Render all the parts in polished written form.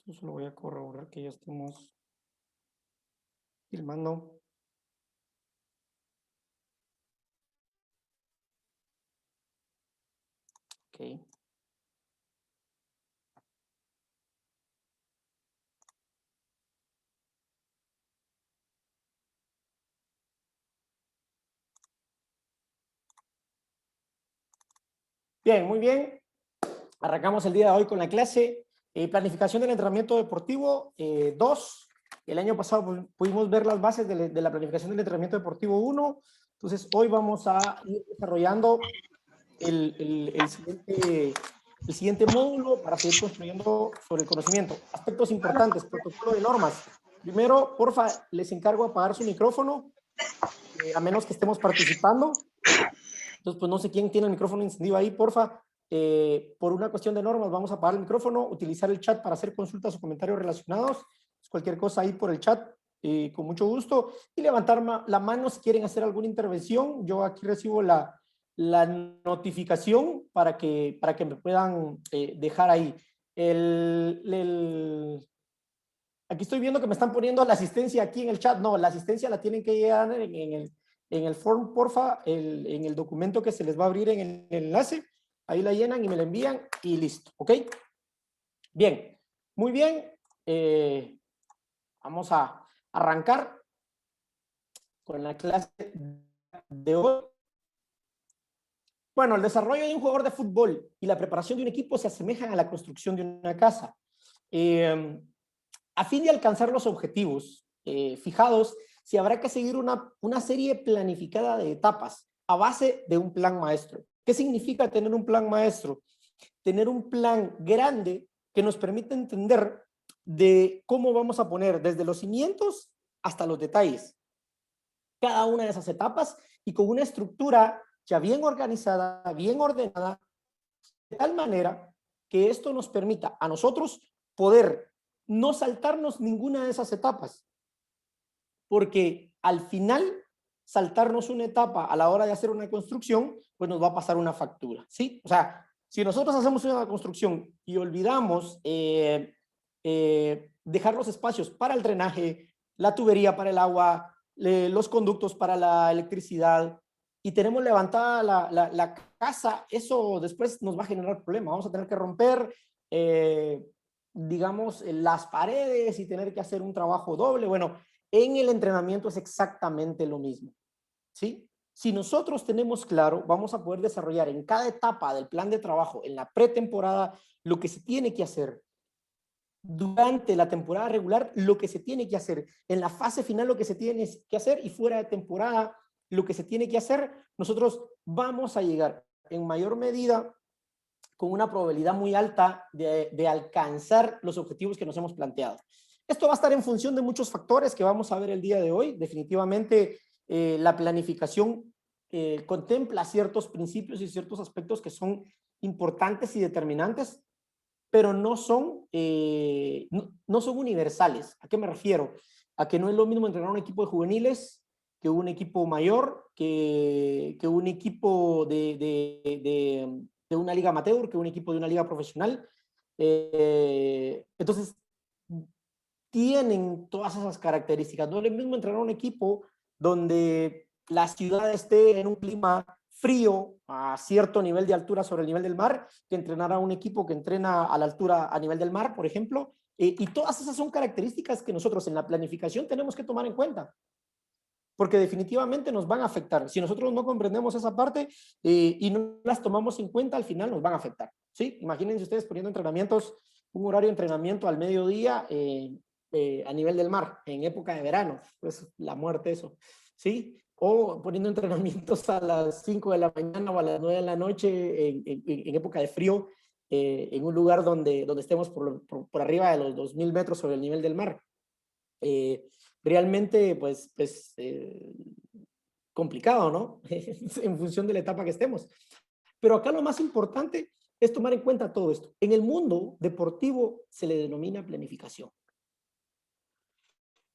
Yo solo voy a corroborar que ya estemos filmando. Ok. Bien, muy bien. Arrancamos el día de hoy con la clase Planificación del Entrenamiento Deportivo 2. El año pasado pudimos ver las bases de la planificación del entrenamiento deportivo 1. Entonces, hoy vamos a ir desarrollando el siguiente módulo para seguir construyendo sobre el conocimiento. Aspectos importantes, protocolo de normas. Primero, porfa, les encargo apagar su micrófono, a menos que estemos participando. Entonces, pues no sé quién tiene el micrófono encendido ahí, porfa. Por una cuestión de normas, vamos a apagar el micrófono, utilizar el chat para hacer consultas o comentarios relacionados. Cualquier cosa ahí por el chat, con mucho gusto. Y levantar la mano si quieren hacer alguna intervención. Yo aquí recibo la notificación para que me puedan dejar ahí. Aquí estoy viendo que me están poniendo la asistencia aquí en el chat. No, la asistencia la tienen que llegar en el form, porfa, en el documento que se les va a abrir en el enlace. Ahí la llenan y me la envían y listo, ¿ok? Bien, muy bien. Vamos a arrancar con la clase de hoy. Bueno, el desarrollo de un jugador de fútbol y la preparación de un equipo se asemejan a la construcción de una casa. A fin de alcanzar los objetivos fijados, se habrá que seguir una serie planificada de etapas a base de un plan maestro. ¿Qué significa tener un plan maestro? Tener un plan grande que nos permite entender de cómo vamos a poner desde los cimientos hasta los detalles cada una de esas etapas y con una estructura ya bien organizada, bien ordenada, de tal manera que esto nos permita a nosotros poder no saltarnos ninguna de esas etapas, porque al final saltarnos una etapa a la hora de hacer una construcción, pues nos va a pasar una factura, ¿sí? O sea, si nosotros hacemos una construcción y olvidamos dejar los espacios para el drenaje, la tubería para el agua, los conductos para la electricidad, y tenemos levantada la casa, eso después nos va a generar problemas. Vamos a tener que romper, digamos, las paredes y tener que hacer un trabajo doble. Bueno, en el entrenamiento es exactamente lo mismo, ¿sí? Si nosotros tenemos claro, vamos a poder desarrollar en cada etapa del plan de trabajo, en la pretemporada, lo que se tiene que hacer, durante la temporada regular, lo que se tiene que hacer, en la fase final, lo que se tiene que hacer, y fuera de temporada, lo que se tiene que hacer, nosotros vamos a llegar en mayor medida con una probabilidad muy alta de alcanzar los objetivos que nos hemos planteado. Esto va a estar en función de muchos factores que vamos a ver el día de hoy. Definitivamente la planificación contempla ciertos principios y ciertos aspectos que son importantes y determinantes, pero no son universales. ¿A qué me refiero? A que no es lo mismo entrenar un equipo de juveniles que un equipo mayor, que un equipo de una liga amateur, que un equipo de una liga profesional. Entonces, tienen todas esas características. No es lo mismo entrenar un equipo donde la ciudad esté en un clima frío a cierto nivel de altura sobre el nivel del mar, que entrenar a un equipo que entrena a la altura a nivel del mar, por ejemplo. Y todas esas son características que nosotros en la planificación tenemos que tomar en cuenta, porque definitivamente nos van a afectar. Si nosotros no comprendemos esa parte y no las tomamos en cuenta, al final nos van a afectar, ¿sí? Imagínense ustedes poniendo entrenamientos, un horario de entrenamiento al mediodía a nivel del mar, en época de verano, pues la muerte eso, ¿sí? O poniendo entrenamientos a las 5 de la mañana o a las 9 de la noche en época de frío, en un lugar donde estemos por arriba de los 2000 metros sobre el nivel del mar. Realmente, pues complicado, ¿no? En función de la etapa que estemos. Pero acá lo más importante es tomar en cuenta todo esto. En el mundo deportivo se le denomina planificación.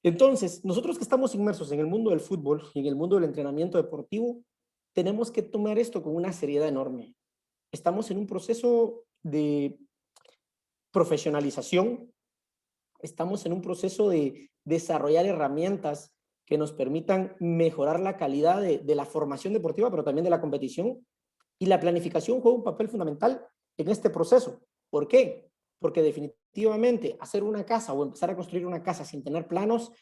Entonces, nosotros que estamos inmersos en el mundo del fútbol y en el mundo del entrenamiento deportivo, tenemos que tomar esto con una seriedad enorme. Estamos en un proceso de profesionalización, estamos en un proceso de desarrollar herramientas que nos permitan mejorar la calidad de la formación deportiva, pero también de la competición. Y la planificación juega un papel fundamental en este proceso. ¿Por qué? Porque definitivamente hacer una casa o empezar a construir una casa sin tener planos,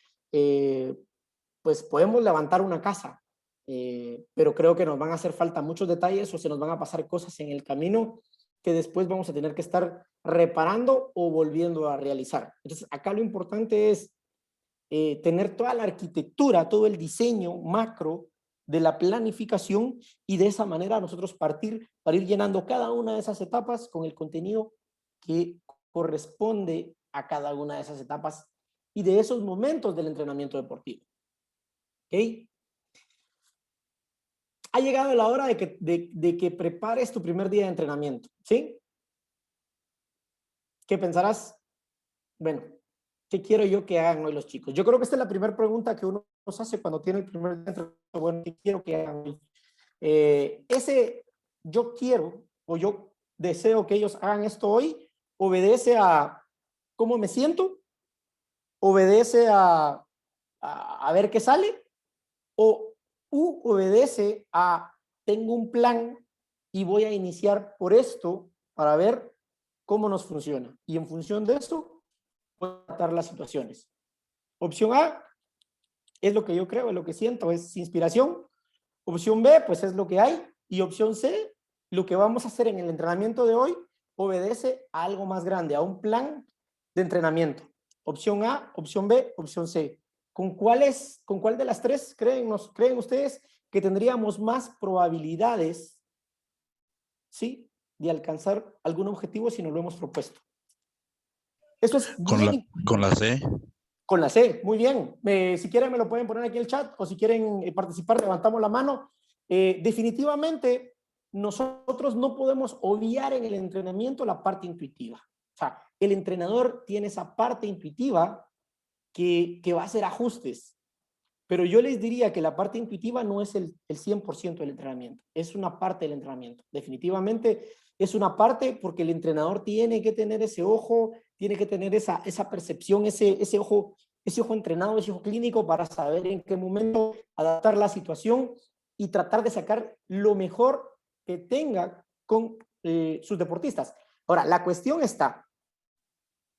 pues podemos levantar una casa, pero creo que nos van a hacer falta muchos detalles o se nos van a pasar cosas en el camino que después vamos a tener que estar reparando o volviendo a realizar. Entonces, acá lo importante es tener toda la arquitectura, todo el diseño macro de la planificación y de esa manera nosotros partir para ir llenando cada una de esas etapas con el contenido que corresponde a cada una de esas etapas y de esos momentos del entrenamiento deportivo. ¿Ok? Ha llegado la hora de que prepares tu primer día de entrenamiento, ¿sí? ¿Qué pensarás? Bueno, ¿qué quiero yo que hagan hoy los chicos? Yo creo que esta es la primera pregunta que uno nos hace cuando tiene el primer día de entrenamiento. Bueno, ¿qué quiero que hagan hoy? Ese yo quiero o yo deseo que ellos hagan esto hoy obedece a cómo me siento, obedece a ver qué sale, o obedece a tengo un plan y voy a iniciar por esto para ver cómo nos funciona. Y en función de eso, voy a tratar las situaciones. Opción A es lo que yo creo, es lo que siento, es inspiración. Opción B, pues es lo que hay. Y opción C, lo que vamos a hacer en el entrenamiento de hoy, obedece a algo más grande, a un plan de entrenamiento. Opción A, opción B, opción C. ¿Con cuál de las tres creen ustedes que tendríamos más probabilidades, sí, de alcanzar algún objetivo si nos lo hemos propuesto? Eso es bien. Con la C. Con la C, muy bien. Si quieren me lo pueden poner aquí en el chat o si quieren participar, levantamos la mano. Definitivamente, nosotros no podemos obviar en el entrenamiento la parte intuitiva. O sea, el entrenador tiene esa parte intuitiva que va a hacer ajustes. Pero yo les diría que la parte intuitiva no es el 100% del entrenamiento, es una parte del entrenamiento. Definitivamente es una parte porque el entrenador tiene que tener ese ojo, tiene que tener esa percepción, ese ojo entrenado, ese ojo clínico para saber en qué momento adaptar la situación y tratar de sacar lo mejor que tenga con sus deportistas. Ahora, la cuestión está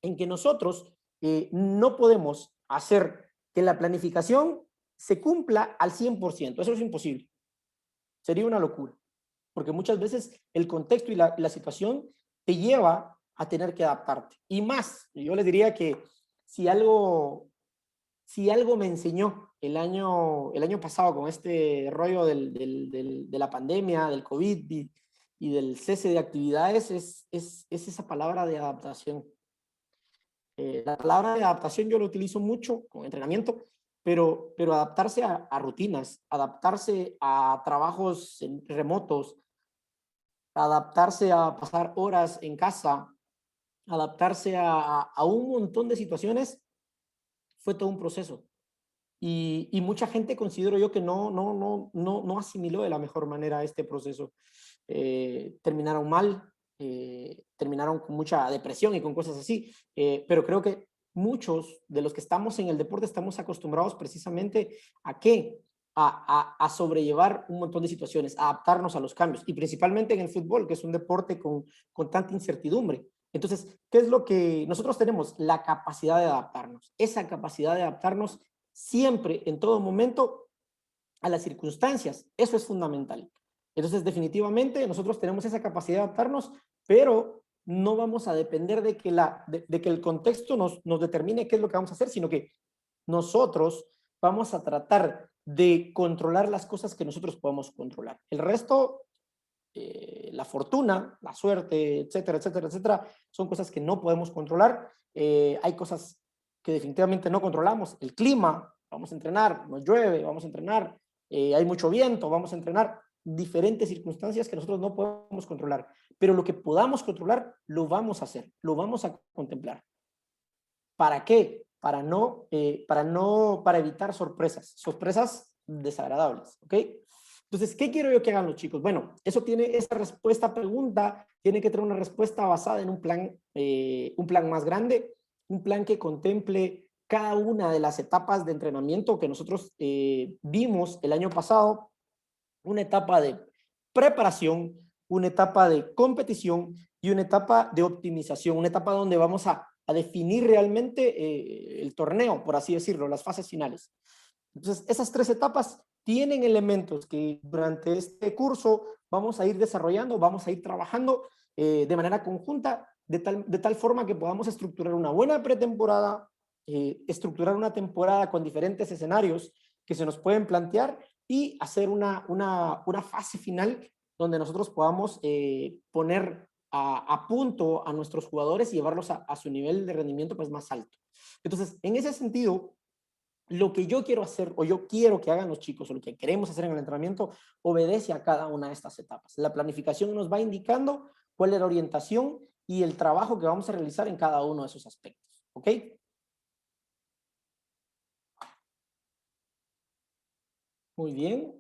en que nosotros no podemos hacer que la planificación se cumpla al 100%. Eso es imposible. Sería una locura. Porque muchas veces el contexto y la situación te lleva a tener que adaptarte. Y más, yo les diría que si algo me enseñó el año pasado con este rollo de la pandemia, del COVID y del cese de actividades, es esa palabra de adaptación. La palabra de adaptación yo lo utilizo mucho con entrenamiento, pero adaptarse a rutinas, adaptarse a trabajos remotos, adaptarse a pasar horas en casa, adaptarse a un montón de situaciones, fue todo un proceso. Y mucha gente considero yo que no asimiló de la mejor manera este proceso. Terminaron mal, terminaron con mucha depresión y con cosas así, pero creo que muchos de los que estamos en el deporte estamos acostumbrados precisamente a ¿qué? A sobrellevar un montón de situaciones, a adaptarnos a los cambios, y principalmente en el fútbol, que es un deporte con tanta incertidumbre. Entonces, ¿qué es lo que nosotros tenemos? La capacidad de adaptarnos. Esa capacidad de adaptarnos siempre, en todo momento, a las circunstancias. Eso es fundamental. Entonces, definitivamente, nosotros tenemos esa capacidad de adaptarnos, pero no vamos a depender de que el contexto nos determine qué es lo que vamos a hacer, sino que nosotros vamos a tratar de controlar las cosas que nosotros podemos controlar. El resto, la fortuna, la suerte, etcétera, etcétera, etcétera, son cosas que no podemos controlar. Hay cosas que definitivamente no controlamos. El clima, vamos a entrenar, nos llueve, vamos a entrenar, hay mucho viento, vamos a entrenar. Diferentes circunstancias que nosotros no podemos controlar, pero lo que podamos controlar lo vamos a hacer, lo vamos a contemplar. ¿Para qué? Para evitar sorpresas desagradables, ¿ok? Entonces, ¿qué quiero yo que hagan los chicos? Bueno, esa respuesta a pregunta tiene que tener una respuesta basada en un plan más grande, un plan que contemple cada una de las etapas de entrenamiento que nosotros vimos el año pasado, una etapa de preparación, una etapa de competición y una etapa de optimización, una etapa donde vamos a definir realmente el torneo, por así decirlo, las fases finales. Entonces, esas 3 etapas tienen elementos que durante este curso vamos a ir desarrollando, vamos a ir trabajando de manera conjunta, de tal forma que podamos estructurar una buena pretemporada, estructurar una temporada con diferentes escenarios que se nos pueden plantear y hacer una fase final donde nosotros podamos poner a punto a nuestros jugadores y llevarlos a su nivel de rendimiento pues, más alto. Entonces, en ese sentido, lo que yo quiero hacer o yo quiero que hagan los chicos o lo que queremos hacer en el entrenamiento obedece a cada una de estas etapas. La planificación nos va indicando cuál es la orientación y el trabajo que vamos a realizar en cada uno de esos aspectos. ¿Ok? Muy bien.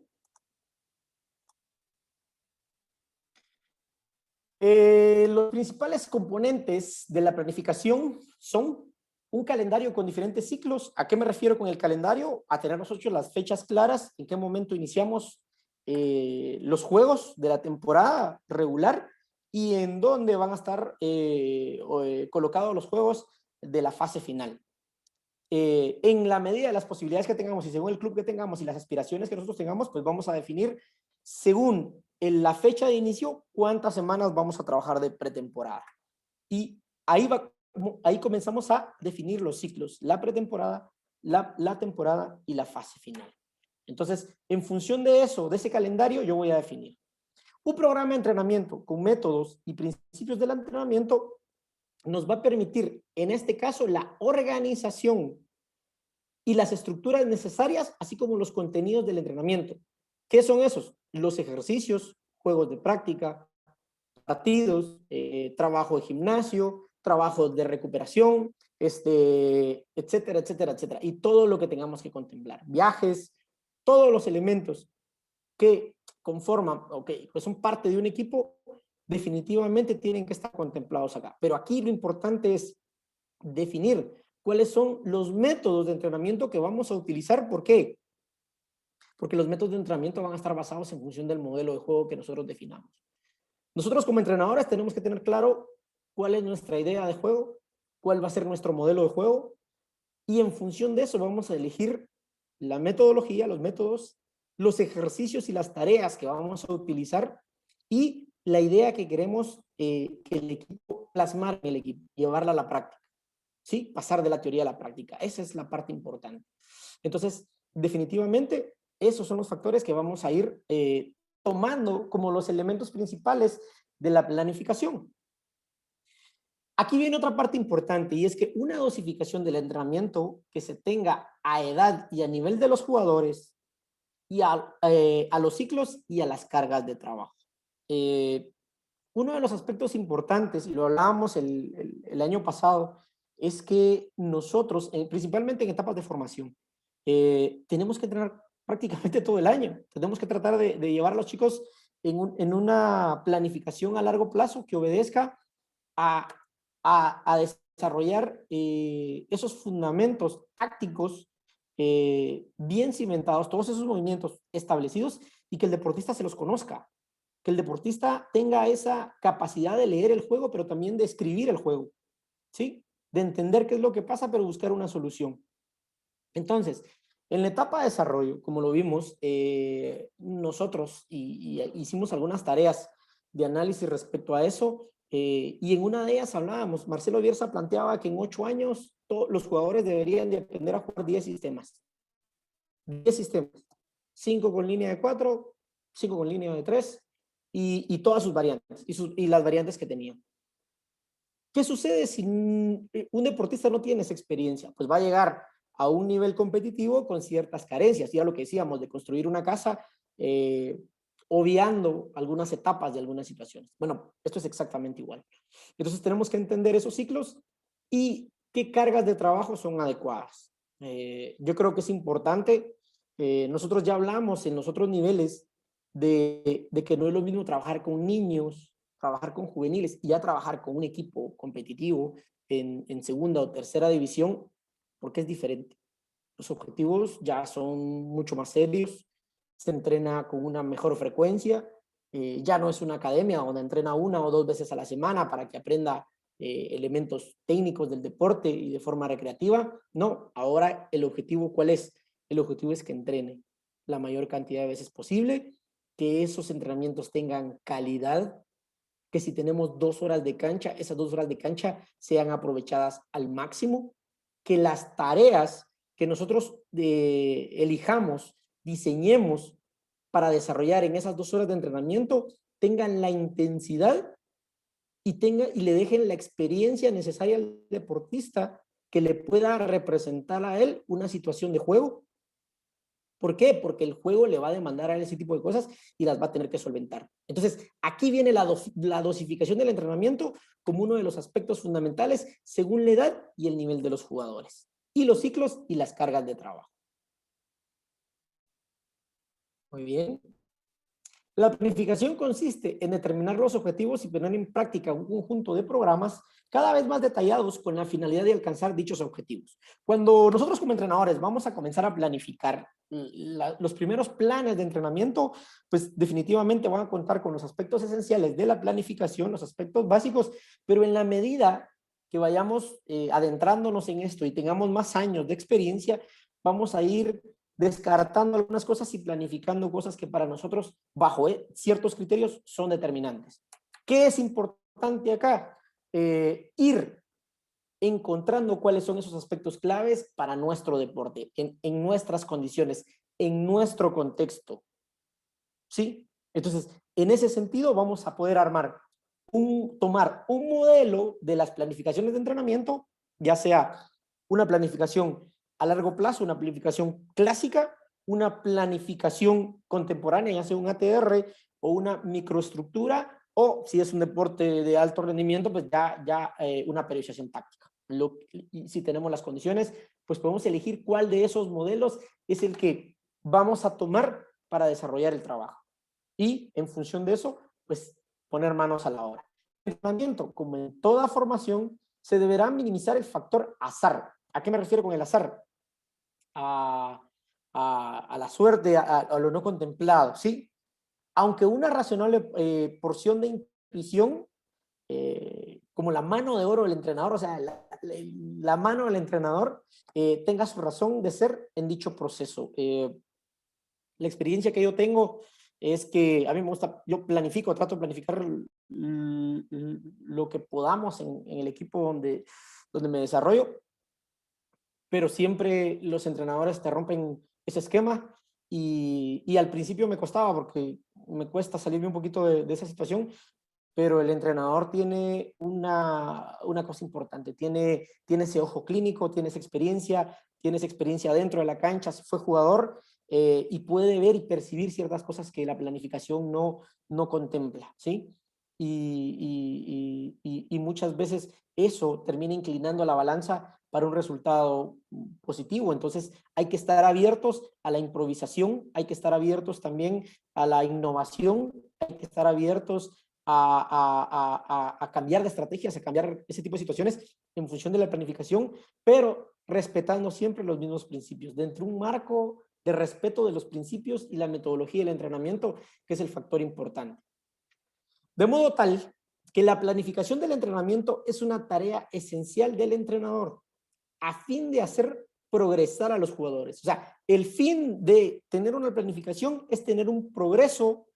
Los principales componentes de la planificación son un calendario con diferentes ciclos. ¿A qué me refiero con el calendario? A tener nosotros las fechas claras, en qué momento iniciamos los juegos de la temporada regular y en dónde van a estar colocados los juegos de la fase final. En la medida de las posibilidades que tengamos y según el club que tengamos y las aspiraciones que nosotros tengamos, pues vamos a definir según la fecha de inicio cuántas semanas vamos a trabajar de pretemporada. Y ahí comenzamos a definir los ciclos, la pretemporada, la temporada y la fase final. Entonces, en función de eso, de ese calendario, yo voy a definir un programa de entrenamiento con métodos y principios del entrenamiento nos va a permitir, en este caso, la organización y las estructuras necesarias, así como los contenidos del entrenamiento. ¿Qué son esos? Los ejercicios, juegos de práctica, partidos, trabajo de gimnasio, trabajo de recuperación, etcétera, etcétera, etcétera. Y todo lo que tengamos que contemplar. Viajes, todos los elementos que conforman, que son parte de un equipo, definitivamente tienen que estar contemplados acá. Pero aquí lo importante es definir cuáles son los métodos de entrenamiento que vamos a utilizar. ¿Por qué? Porque los métodos de entrenamiento van a estar basados en función del modelo de juego que nosotros definamos. Nosotros como entrenadores tenemos que tener claro cuál es nuestra idea de juego, cuál va a ser nuestro modelo de juego, y en función de eso vamos a elegir la metodología, los métodos, los ejercicios y las tareas que vamos a utilizar y la idea que queremos que el equipo plasmar en el equipo, llevarla a la práctica. ¿Sí? Pasar de la teoría a la práctica. Esa es la parte importante. Entonces, definitivamente, esos son los factores que vamos a ir tomando como los elementos principales de la planificación. Aquí viene otra parte importante y es que una dosificación del entrenamiento que se tenga a edad y a nivel de los jugadores y a los ciclos y a las cargas de trabajo. Uno de los aspectos importantes, y lo hablábamos el año pasado, es que nosotros, principalmente en etapas de formación, tenemos que entrenar prácticamente todo el año. Tenemos que tratar de llevar a los chicos en una planificación a largo plazo que obedezca a desarrollar esos fundamentos tácticos bien cimentados, todos esos movimientos establecidos y que el deportista se los conozca. Que el deportista tenga esa capacidad de leer el juego, pero también de escribir el juego, ¿sí? De entender qué es lo que pasa, pero buscar una solución. Entonces, en la etapa de desarrollo, como lo vimos, nosotros hicimos algunas tareas de análisis respecto a eso, y en una de ellas hablábamos, Marcelo Bielsa planteaba que en 8 años los jugadores deberían de aprender a jugar 10 sistemas. 10 sistemas. 5 con línea de 4, 5 con línea de 3, y todas sus variantes y las variantes que tenían. ¿Qué sucede si un deportista no tiene esa experiencia? Pues va a llegar a un nivel competitivo con ciertas carencias. Ya lo que decíamos de construir una casa, obviando algunas etapas de algunas situaciones. Bueno, esto es exactamente igual. Entonces tenemos que entender esos ciclos y qué cargas de trabajo son adecuadas. Yo creo que es importante. Nosotros ya hablamos en los otros niveles de que no es lo mismo trabajar con niños, trabajar con juveniles y ya trabajar con un equipo competitivo en segunda o tercera división, porque es diferente. Los objetivos ya son mucho más serios, se entrena con una mejor frecuencia, ya no es una academia donde entrena 1 o 2 veces a la semana para que aprenda elementos técnicos del deporte y de forma recreativa. No, ahora el objetivo, ¿cuál es? El objetivo es que entrene la mayor cantidad de veces posible, que esos entrenamientos tengan calidad, que si tenemos 2 horas de cancha, esas 2 horas de cancha sean aprovechadas al máximo, que las tareas que nosotros elijamos, diseñemos para desarrollar en esas 2 horas de entrenamiento tengan la intensidad y le dejen la experiencia necesaria al deportista que le pueda representar a él una situación de juego. ¿Por qué? Porque el juego le va a demandar a él ese tipo de cosas y las va a tener que solventar. Entonces, aquí viene la dosificación del entrenamiento como uno de los aspectos fundamentales según la edad y el nivel de los jugadores, y los ciclos y las cargas de trabajo. Muy bien. La planificación consiste en determinar los objetivos y poner en práctica un conjunto de programas cada vez más detallados con la finalidad de alcanzar dichos objetivos. Cuando nosotros como entrenadores vamos a comenzar a planificar los primeros planes de entrenamiento, pues definitivamente van a contar con los aspectos esenciales de la planificación, los aspectos básicos, pero en la medida que vayamos adentrándonos en esto y tengamos más años de experiencia, vamos a ir descartando algunas cosas y planificando cosas que para nosotros, bajo ciertos criterios, son determinantes. ¿Qué es importante acá? Ir encontrando cuáles son esos aspectos claves para nuestro deporte, en nuestras condiciones, en nuestro contexto. ¿Sí? Entonces, en ese sentido, vamos a poder tomar un modelo de las planificaciones de entrenamiento, ya sea una planificación a largo plazo, una planificación clásica, una planificación contemporánea, ya sea un ATR o una microestructura, o si es un deporte de alto rendimiento, pues ya una periodización táctica. Y si tenemos las condiciones, pues podemos elegir cuál de esos modelos es el que vamos a tomar para desarrollar el trabajo. Y en función de eso, pues poner manos a la obra. El entrenamiento, como en toda formación, se deberá minimizar el factor azar. ¿A qué me refiero con el azar? A la suerte, a lo no contemplado, ¿sí? Aunque una razonable porción de intuición, como la mano de oro del entrenador, o sea, la mano del entrenador tenga su razón de ser en dicho proceso. La experiencia que yo tengo es que a mí me gusta, yo planifico, trato de planificar lo que podamos en el equipo donde me desarrollo, pero siempre los entrenadores te rompen ese esquema y al principio me costaba porque me cuesta salirme un poquito de esa situación, pero el entrenador tiene una cosa importante, tiene ese ojo clínico, tiene esa experiencia dentro de la cancha, fue jugador y puede ver y percibir ciertas cosas que la planificación no contempla, ¿sí? Y muchas veces eso termina inclinando la balanza para un resultado positivo. Entonces hay que estar abiertos a la improvisación, hay que estar abiertos también a la innovación, hay que estar abiertos a cambiar de estrategias, a cambiar ese tipo de situaciones en función de la planificación, pero respetando siempre los mismos principios, dentro de un marco de respeto de los principios y la metodología del entrenamiento, que es el factor importante. De modo tal que la planificación del entrenamiento es una tarea esencial del entrenador a fin de hacer progresar a los jugadores. O sea, el fin de tener una planificación es tener un progreso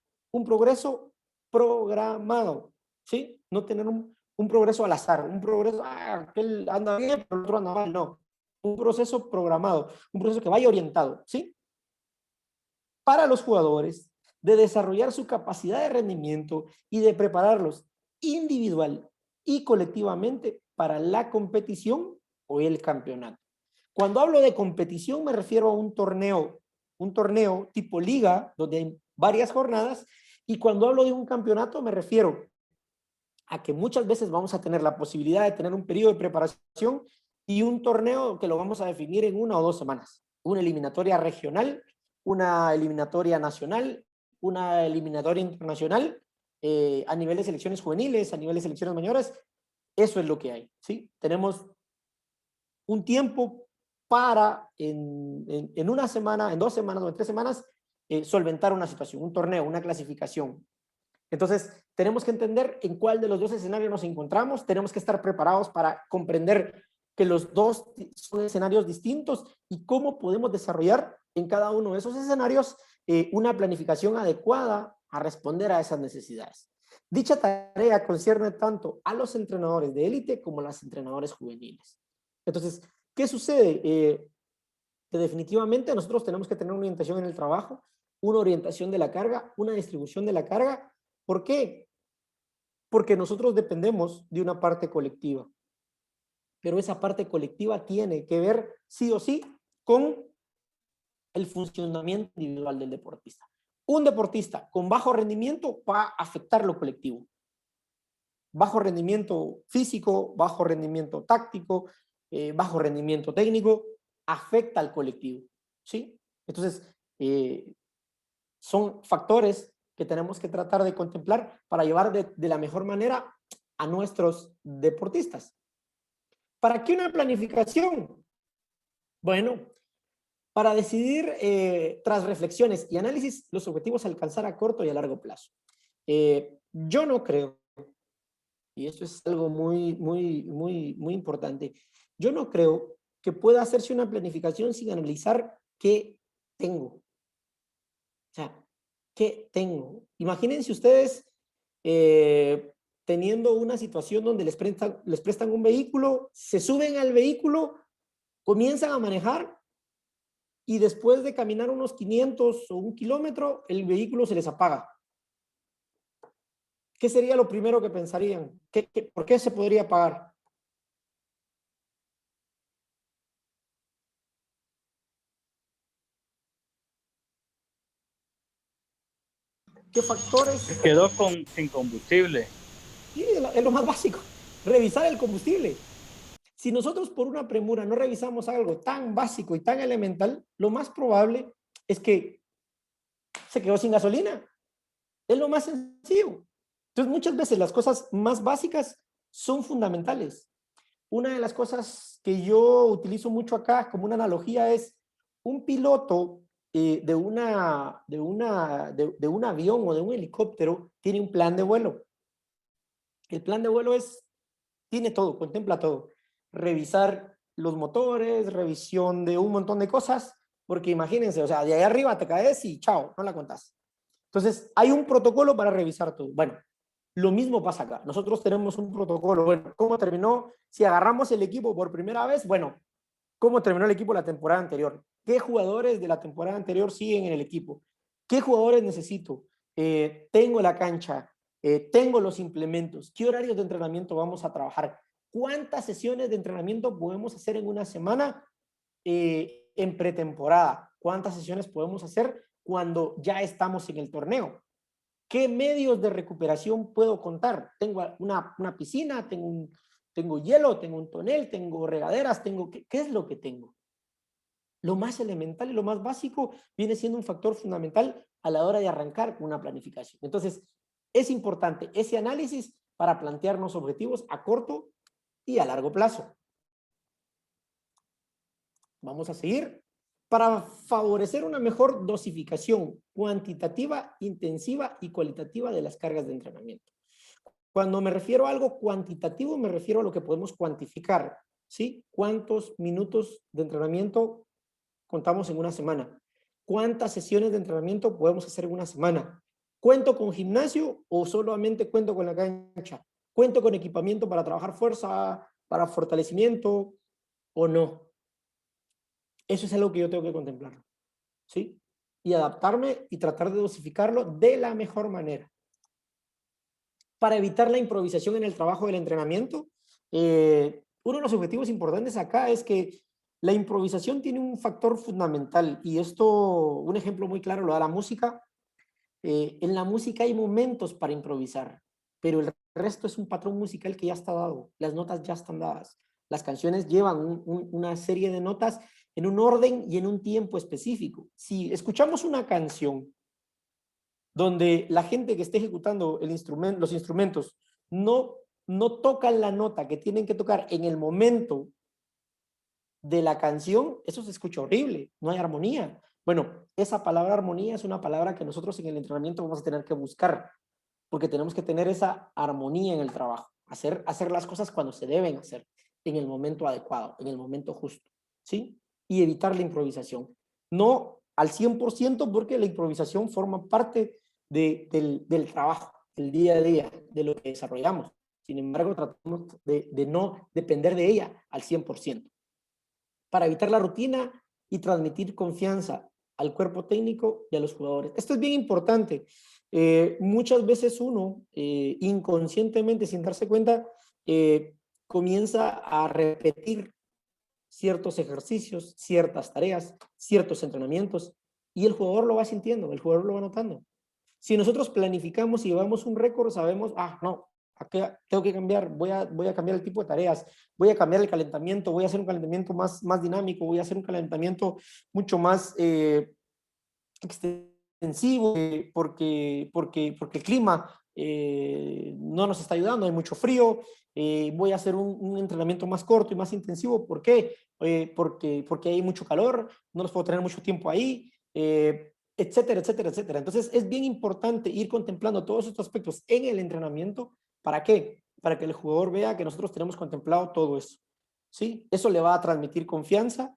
programado, ¿sí? No tener un progreso al azar, un progreso, aquel anda bien, pero el otro anda mal, no. Un proceso programado, un proceso que vaya orientado, ¿sí? Para los jugadores, de desarrollar su capacidad de rendimiento y de prepararlos individual y colectivamente para la competición o el campeonato. Cuando hablo de competición me refiero a un torneo tipo liga, donde hay varias jornadas, y cuando hablo de un campeonato me refiero a que muchas veces vamos a tener la posibilidad de tener un periodo de preparación y un torneo que lo vamos a definir en 1 o 2 semanas. Una eliminatoria regional, una eliminatoria nacional, una eliminatoria internacional, a nivel de selecciones juveniles, a nivel de selecciones mayores, eso es lo que hay, ¿sí? Tenemos un tiempo para en una semana, en 2 semanas o en 3 semanas, solventar una situación, un torneo, una clasificación. Entonces, tenemos que entender en cuál de los dos escenarios nos encontramos, tenemos que estar preparados para comprender que los dos son escenarios distintos y cómo podemos desarrollar en cada uno de esos escenarios una planificación adecuada a responder a esas necesidades. Dicha tarea concierne tanto a los entrenadores de élite como a los entrenadores juveniles. Entonces, ¿qué sucede? Que definitivamente nosotros tenemos que tener una orientación en el trabajo, una orientación de la carga, una distribución de la carga. ¿Por qué? Porque nosotros dependemos de una parte colectiva, pero esa parte colectiva tiene que ver sí o sí con el funcionamiento individual del deportista. Un deportista con bajo rendimiento va a afectar lo colectivo. Bajo rendimiento físico, bajo rendimiento táctico, bajo rendimiento técnico, afecta al colectivo, ¿sí? Entonces, son factores que tenemos que tratar de contemplar para llevar de la mejor manera a nuestros deportistas. ¿Para qué una planificación? Bueno, para decidir tras reflexiones y análisis los objetivos a alcanzar a corto y a largo plazo. Yo no creo, y esto es algo muy importante, yo no creo que pueda hacerse una planificación sin analizar qué tengo. O sea, ¿qué tengo? Imagínense ustedes teniendo una situación donde les prestan un vehículo, se suben al vehículo, comienzan a manejar y después de caminar unos 500 o 1 kilómetro, el vehículo se les apaga. ¿Qué sería lo primero que pensarían? ¿Por qué se podría apagar? ¿Qué factores? Quedó sin combustible. Sí, es lo más básico. Revisar el combustible. Si nosotros por una premura no revisamos algo tan básico y tan elemental, lo más probable es que se quedó sin gasolina. Es lo más sencillo. Entonces, muchas veces las cosas más básicas son fundamentales. Una de las cosas que yo utilizo mucho acá como una analogía es un piloto de un avión o de un helicóptero tiene un plan de vuelo. El plan de vuelo tiene todo, contempla todo. Revisar los motores, revisión de un montón de cosas, porque imagínense, o sea, de ahí arriba te caes y chao, no la contás. Entonces, hay un protocolo para revisar todo. Bueno, lo mismo pasa acá. Nosotros tenemos un protocolo. Bueno, ¿cómo terminó? Si agarramos el equipo por primera vez, bueno, ¿cómo terminó el equipo la temporada anterior? ¿Qué jugadores de la temporada anterior siguen en el equipo? ¿Qué jugadores necesito? Tengo la cancha, tengo los implementos. ¿Qué horarios de entrenamiento vamos a trabajar? ¿Cuántas sesiones de entrenamiento podemos hacer en una semana en pretemporada? ¿Cuántas sesiones podemos hacer cuando ya estamos en el torneo? ¿Qué medios de recuperación puedo contar? Tengo una piscina, tengo hielo, tengo un tonel, tengo regaderas, ¿qué es lo que tengo? Lo más elemental y lo más básico viene siendo un factor fundamental a la hora de arrancar una planificación. Entonces, es importante ese análisis para plantearnos objetivos a corto y a largo plazo. Vamos a seguir. Para favorecer una mejor dosificación cuantitativa, intensiva y cualitativa de las cargas de entrenamiento. Cuando me refiero a algo cuantitativo, me refiero a lo que podemos cuantificar, ¿sí? ¿Cuántos minutos de entrenamiento contamos en una semana? ¿Cuántas sesiones de entrenamiento podemos hacer en una semana? ¿Cuento con gimnasio o solamente cuento con la cancha? ¿Cuento con equipamiento para trabajar fuerza, para fortalecimiento o no? Eso es algo que yo tengo que contemplar, ¿sí? Y adaptarme y tratar de dosificarlo de la mejor manera. Para evitar la improvisación en el trabajo del entrenamiento, uno de los objetivos importantes acá es que la improvisación tiene un factor fundamental y esto, un ejemplo muy claro lo da la música. En la música hay momentos para improvisar, pero el resto es un patrón musical que ya está dado, las notas ya están dadas. Las canciones llevan una serie de notas en un orden y en un tiempo específico. Si escuchamos una canción donde la gente que esté ejecutando los instrumentos no no tocan la nota que tienen que tocar en el momento de la canción, eso se escucha horrible, no hay armonía. Bueno, esa palabra armonía es una palabra que nosotros en el entrenamiento vamos a tener que buscar, porque tenemos que tener esa armonía en el trabajo, hacer las cosas cuando se deben hacer, en el momento adecuado, en el momento justo, ¿sí? Y evitar la improvisación. No al 100% porque la improvisación forma parte del trabajo, del día a día, de lo que desarrollamos. Sin embargo, tratamos de no depender de ella al 100%, para evitar la rutina y transmitir confianza al cuerpo técnico y a los jugadores. Esto es bien importante. Muchas veces uno, inconscientemente, sin darse cuenta, comienza a repetir ciertos ejercicios, ciertas tareas, ciertos entrenamientos, y el jugador lo va sintiendo, el jugador lo va notando. Si nosotros planificamos y llevamos un récord, sabemos, no, aquí tengo que cambiar, voy a cambiar el tipo de tareas, voy a cambiar el calentamiento, voy a hacer un calentamiento más dinámico, voy a hacer un calentamiento mucho más extensivo, porque el clima no nos está ayudando, hay mucho frío, voy a hacer un entrenamiento más corto y más intensivo. ¿Por qué? Porque hay mucho calor, no los puedo tener mucho tiempo ahí, etcétera, etcétera, etcétera. Entonces es bien importante ir contemplando todos estos aspectos en el entrenamiento. ¿Para qué? Para que el jugador vea que nosotros tenemos contemplado todo eso, ¿sí? Eso le va a transmitir confianza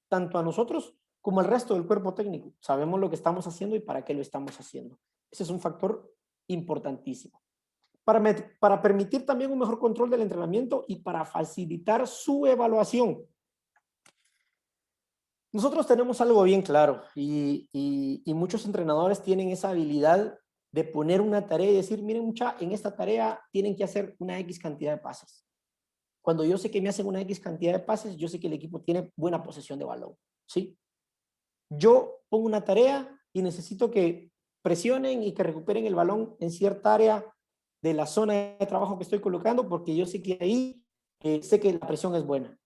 tanto a nosotros como al resto del cuerpo técnico. Sabemos lo que estamos haciendo y para qué lo estamos haciendo. Ese es un factor importantísimo. Para permitir también un mejor control del entrenamiento y para facilitar su evaluación. Nosotros tenemos algo bien claro y muchos entrenadores tienen esa habilidad de poner una tarea y decir, miren mucha, en esta tarea tienen que hacer una X cantidad de pases. Cuando yo sé que me hacen una X cantidad de pases, yo sé que el equipo tiene buena posesión de balón, ¿sí? Yo pongo una tarea y necesito que presionen y que recuperen el balón en cierta área de la zona de trabajo que estoy colocando, porque yo sé que ahí sé que la presión es buena,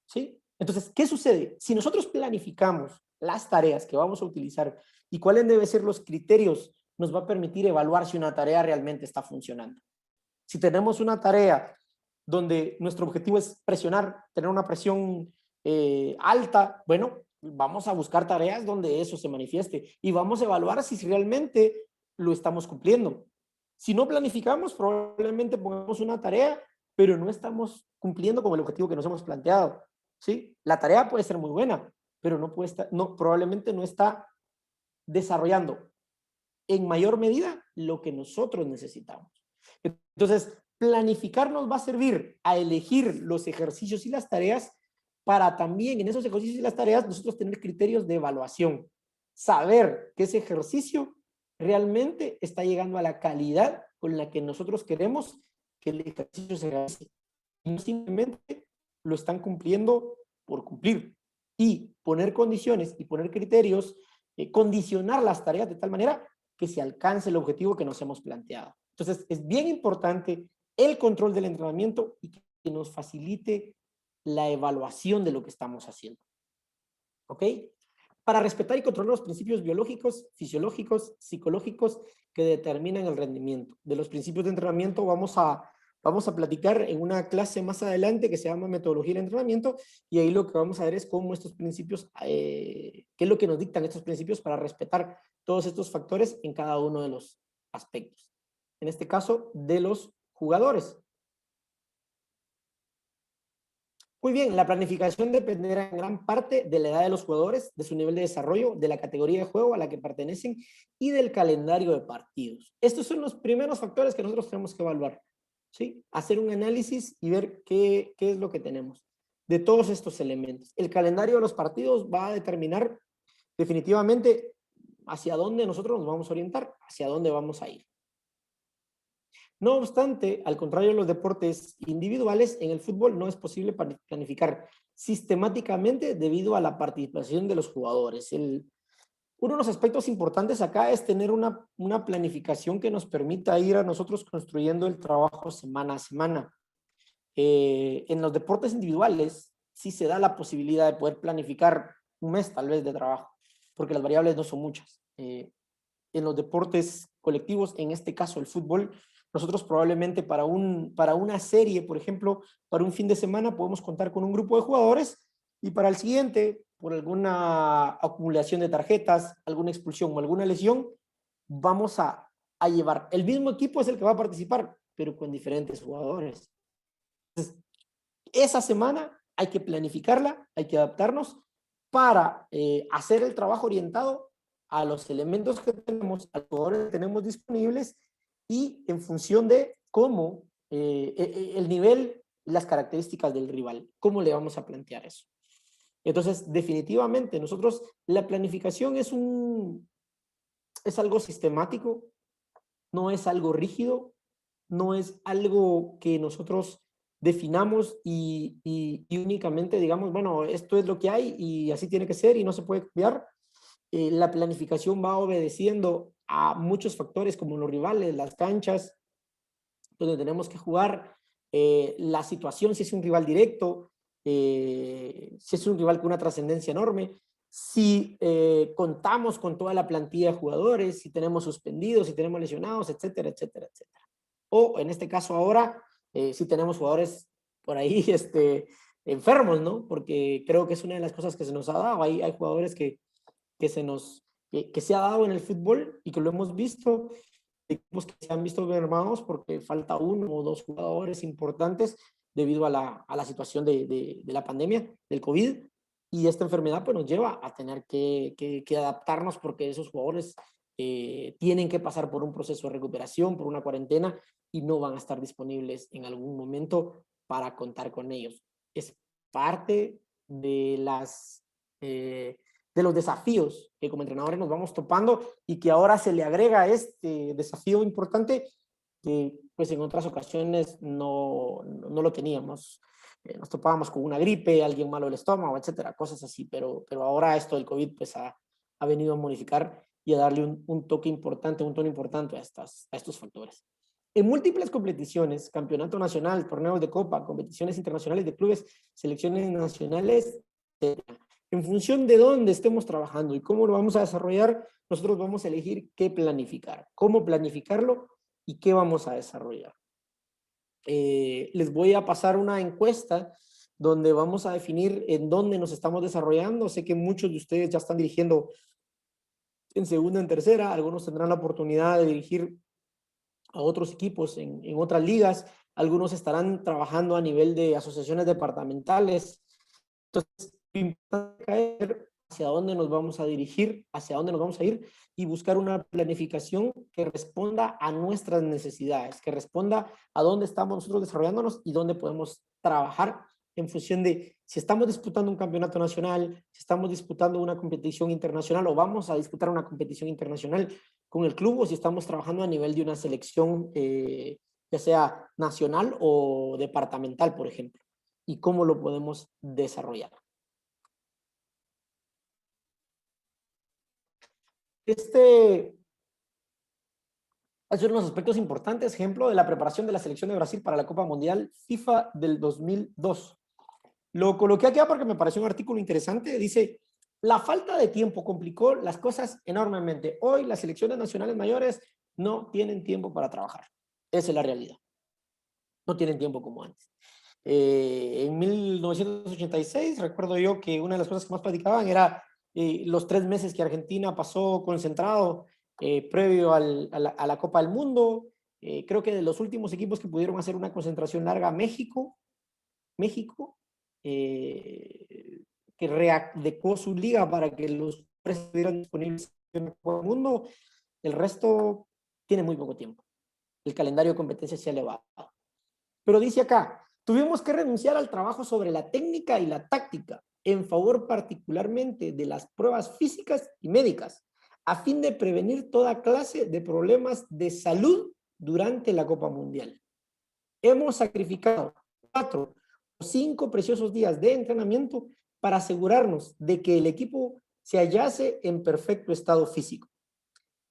¿sí? Entonces, ¿qué sucede? Si nosotros planificamos las tareas que vamos a utilizar y cuáles deben ser los criterios, nos va a permitir evaluar si una tarea realmente está funcionando. Si tenemos una tarea donde nuestro objetivo es presionar, tener una presión alta, bueno, vamos a buscar tareas donde eso se manifieste y vamos a evaluar si realmente lo estamos cumpliendo. Si no planificamos, probablemente pongamos una tarea, pero no estamos cumpliendo con el objetivo que nos hemos planteado, ¿sí? La tarea puede ser muy buena, pero no puede estar, no, probablemente no está desarrollando en mayor medida lo que nosotros necesitamos. Entonces, planificar nos va a servir a elegir los ejercicios y las tareas para también en esos ejercicios y las tareas nosotros tener criterios de evaluación. Saber que ese ejercicio realmente está llegando a la calidad con la que nosotros queremos que el ejercicio se realice. Y no simplemente lo están cumpliendo por cumplir. Y poner condiciones y poner criterios, condicionar las tareas de tal manera que se alcance el objetivo que nos hemos planteado. Entonces, es bien importante el control del entrenamiento y que nos facilite la evaluación de lo que estamos haciendo. ¿Ok? Para respetar y controlar los principios biológicos, fisiológicos, psicológicos que determinan el rendimiento. De los principios de entrenamiento vamos a platicar en una clase más adelante que se llama metodología del entrenamiento, y ahí lo que vamos a ver es cómo estos principios, qué es lo que nos dictan estos principios para respetar todos estos factores en cada uno de los aspectos. En este caso, de los jugadores. Muy bien, la planificación dependerá en gran parte de la edad de los jugadores, de su nivel de desarrollo, de la categoría de juego a la que pertenecen y del calendario de partidos. Estos son los primeros factores que nosotros tenemos que evaluar, ¿sí? Hacer un análisis y ver qué es lo que tenemos de todos estos elementos. El calendario de los partidos va a determinar definitivamente hacia dónde nosotros nos vamos a orientar, hacia dónde vamos a ir. No obstante, al contrario de los deportes individuales, en el fútbol no es posible planificar sistemáticamente debido a la participación de los jugadores. Uno de los aspectos importantes acá es tener una planificación que nos permita ir a nosotros construyendo el trabajo semana a semana. En los deportes individuales sí se da la posibilidad de poder planificar un mes tal vez de trabajo, porque las variables no son muchas. En los deportes colectivos, en este caso el fútbol, nosotros probablemente para una serie, por ejemplo, para un fin de semana podemos contar con un grupo de jugadores y para el siguiente, por alguna acumulación de tarjetas, alguna expulsión o alguna lesión, vamos a llevar. El mismo equipo es el que va a participar, pero con diferentes jugadores. Entonces, esa semana hay que planificarla, hay que adaptarnos para hacer el trabajo orientado a los elementos que tenemos, a los jugadores que tenemos disponibles y en función de cómo el nivel y las características del rival, cómo le vamos a plantear eso. Entonces, definitivamente, nosotros, la planificación es algo sistemático, no es algo rígido, no es algo que nosotros definamos y únicamente digamos, bueno, esto es lo que hay y así tiene que ser y no se puede cambiar. La planificación va obedeciendo a muchos factores como los rivales, las canchas, donde tenemos que jugar, la situación, si es un rival directo, si es un rival con una trascendencia enorme, si contamos con toda la plantilla de jugadores, si tenemos suspendidos, si tenemos lesionados, etcétera, etcétera, etcétera. O en este caso ahora, si tenemos jugadores por ahí enfermos, ¿no? Porque creo que es una de las cosas que se nos ha dado. Hay jugadores que se ha dado en el fútbol y que lo hemos visto, equipos que se han visto mermados porque falta uno o dos jugadores importantes debido a la situación de la pandemia, del COVID, y esta enfermedad pues nos lleva a tener que adaptarnos porque esos jugadores tienen que pasar por un proceso de recuperación, por una cuarentena, y no van a estar disponibles en algún momento para contar con ellos. Es parte de de los desafíos que como entrenadores nos vamos topando y que ahora se le agrega este desafío importante que pues en otras ocasiones no lo teníamos. Nos topábamos con una gripe, alguien malo del estómago, etcétera, cosas así, pero ahora esto del COVID pues ha venido a modificar y a darle un toque importante, un tono importante a estos factores. En múltiples competiciones, campeonato nacional, torneos de copa, competiciones internacionales de clubes, selecciones nacionales, etcétera. En función de dónde estemos trabajando y cómo lo vamos a desarrollar, nosotros vamos a elegir qué planificar, cómo planificarlo y qué vamos a desarrollar. Les voy a pasar una encuesta donde vamos a definir en dónde nos estamos desarrollando. Sé que muchos de ustedes ya están dirigiendo en segunda, en tercera, algunos tendrán la oportunidad de dirigir a otros equipos en otras ligas, algunos estarán trabajando a nivel de asociaciones departamentales. Entonces, caer hacia dónde nos vamos a dirigir, hacia dónde nos vamos a ir y buscar una planificación que responda a nuestras necesidades, que responda a dónde estamos nosotros desarrollándonos y dónde podemos trabajar en función de si estamos disputando un campeonato nacional, si estamos disputando una competición internacional o vamos a disputar una competición internacional con el club o si estamos trabajando a nivel de una selección ya sea nacional o departamental, por ejemplo, y cómo lo podemos desarrollar. Hay unos aspectos importantes, ejemplo de la preparación de la selección de Brasil para la Copa Mundial FIFA del 2002. Lo coloqué acá porque me pareció un artículo interesante. Dice, la falta de tiempo complicó las cosas enormemente. Hoy las selecciones nacionales mayores no tienen tiempo para trabajar. Esa es la realidad. No tienen tiempo como antes. En 1986 recuerdo yo que una de las cosas que más platicaban era los 3 meses que Argentina pasó concentrado previo a la Copa del Mundo. Creo que de los últimos equipos que pudieron hacer una concentración larga, México, que readecuó su liga para que los jugadores estuvieran disponibles en el Copa del Mundo. El resto tiene muy poco tiempo. El calendario de competencia se ha elevado. Pero dice acá, tuvimos que renunciar al trabajo sobre la técnica y la táctica en favor particularmente de las pruebas físicas y médicas, a fin de prevenir toda clase de problemas de salud durante la Copa Mundial. Hemos sacrificado 4 o 5 preciosos días de entrenamiento para asegurarnos de que el equipo se hallase en perfecto estado físico.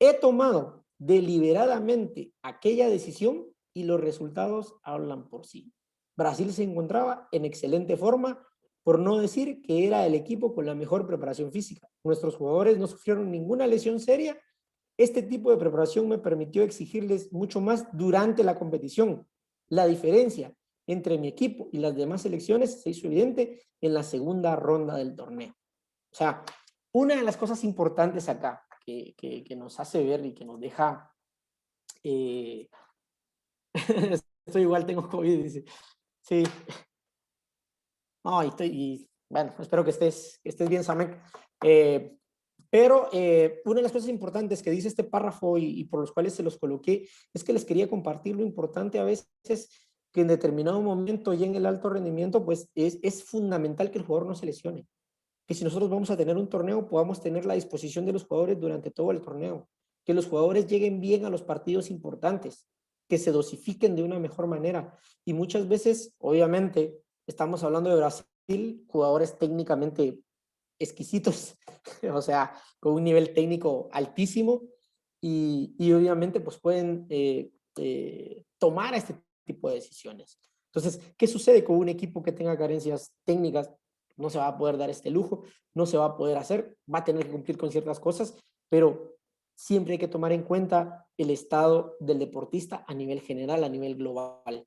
He tomado deliberadamente aquella decisión y los resultados hablan por sí. Brasil se encontraba en excelente forma, por no decir que era el equipo con la mejor preparación física. Nuestros jugadores no sufrieron ninguna lesión seria Este tipo de preparación me permitió exigirles mucho más durante la competición. La diferencia entre mi equipo y las demás selecciones se hizo evidente en la segunda ronda del torneo. O sea, una de las cosas importantes acá que nos hace ver y que nos deja... estoy igual, tengo COVID, dice. Sí. No, bueno, espero que estés bien, Samek. Pero una de las cosas importantes que dice este párrafo y por los cuales se los coloqué es que les quería compartir lo importante a veces que en determinado momento y en el alto rendimiento, pues es fundamental que el jugador no se lesione. Que si nosotros vamos a tener un torneo, podamos tener la disposición de los jugadores durante todo el torneo. Que los jugadores lleguen bien a los partidos importantes, que se dosifiquen de una mejor manera. Y muchas veces, obviamente, estamos hablando de Brasil, jugadores técnicamente exquisitos, o sea, con un nivel técnico altísimo y obviamente pues pueden tomar este tipo de decisiones. Entonces, ¿qué sucede con un equipo que tenga carencias técnicas? No se va a poder dar este lujo, no se va a poder hacer, va a tener que cumplir con ciertas cosas, pero siempre hay que tomar en cuenta el estado del deportista a nivel general, a nivel global.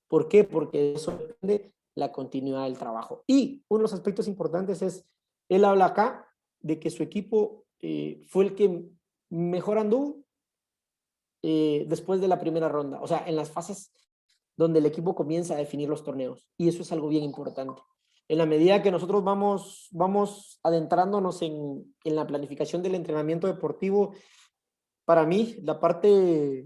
¿Por qué? Porque eso depende la continuidad del trabajo. Y uno de los aspectos importantes es, él habla acá de que su equipo fue el que mejor anduvo después de la primera ronda, o sea, en las fases donde el equipo comienza a definir los torneos. Y eso es algo bien importante. En la medida que nosotros vamos adentrándonos en la planificación del entrenamiento deportivo, para mí, la parte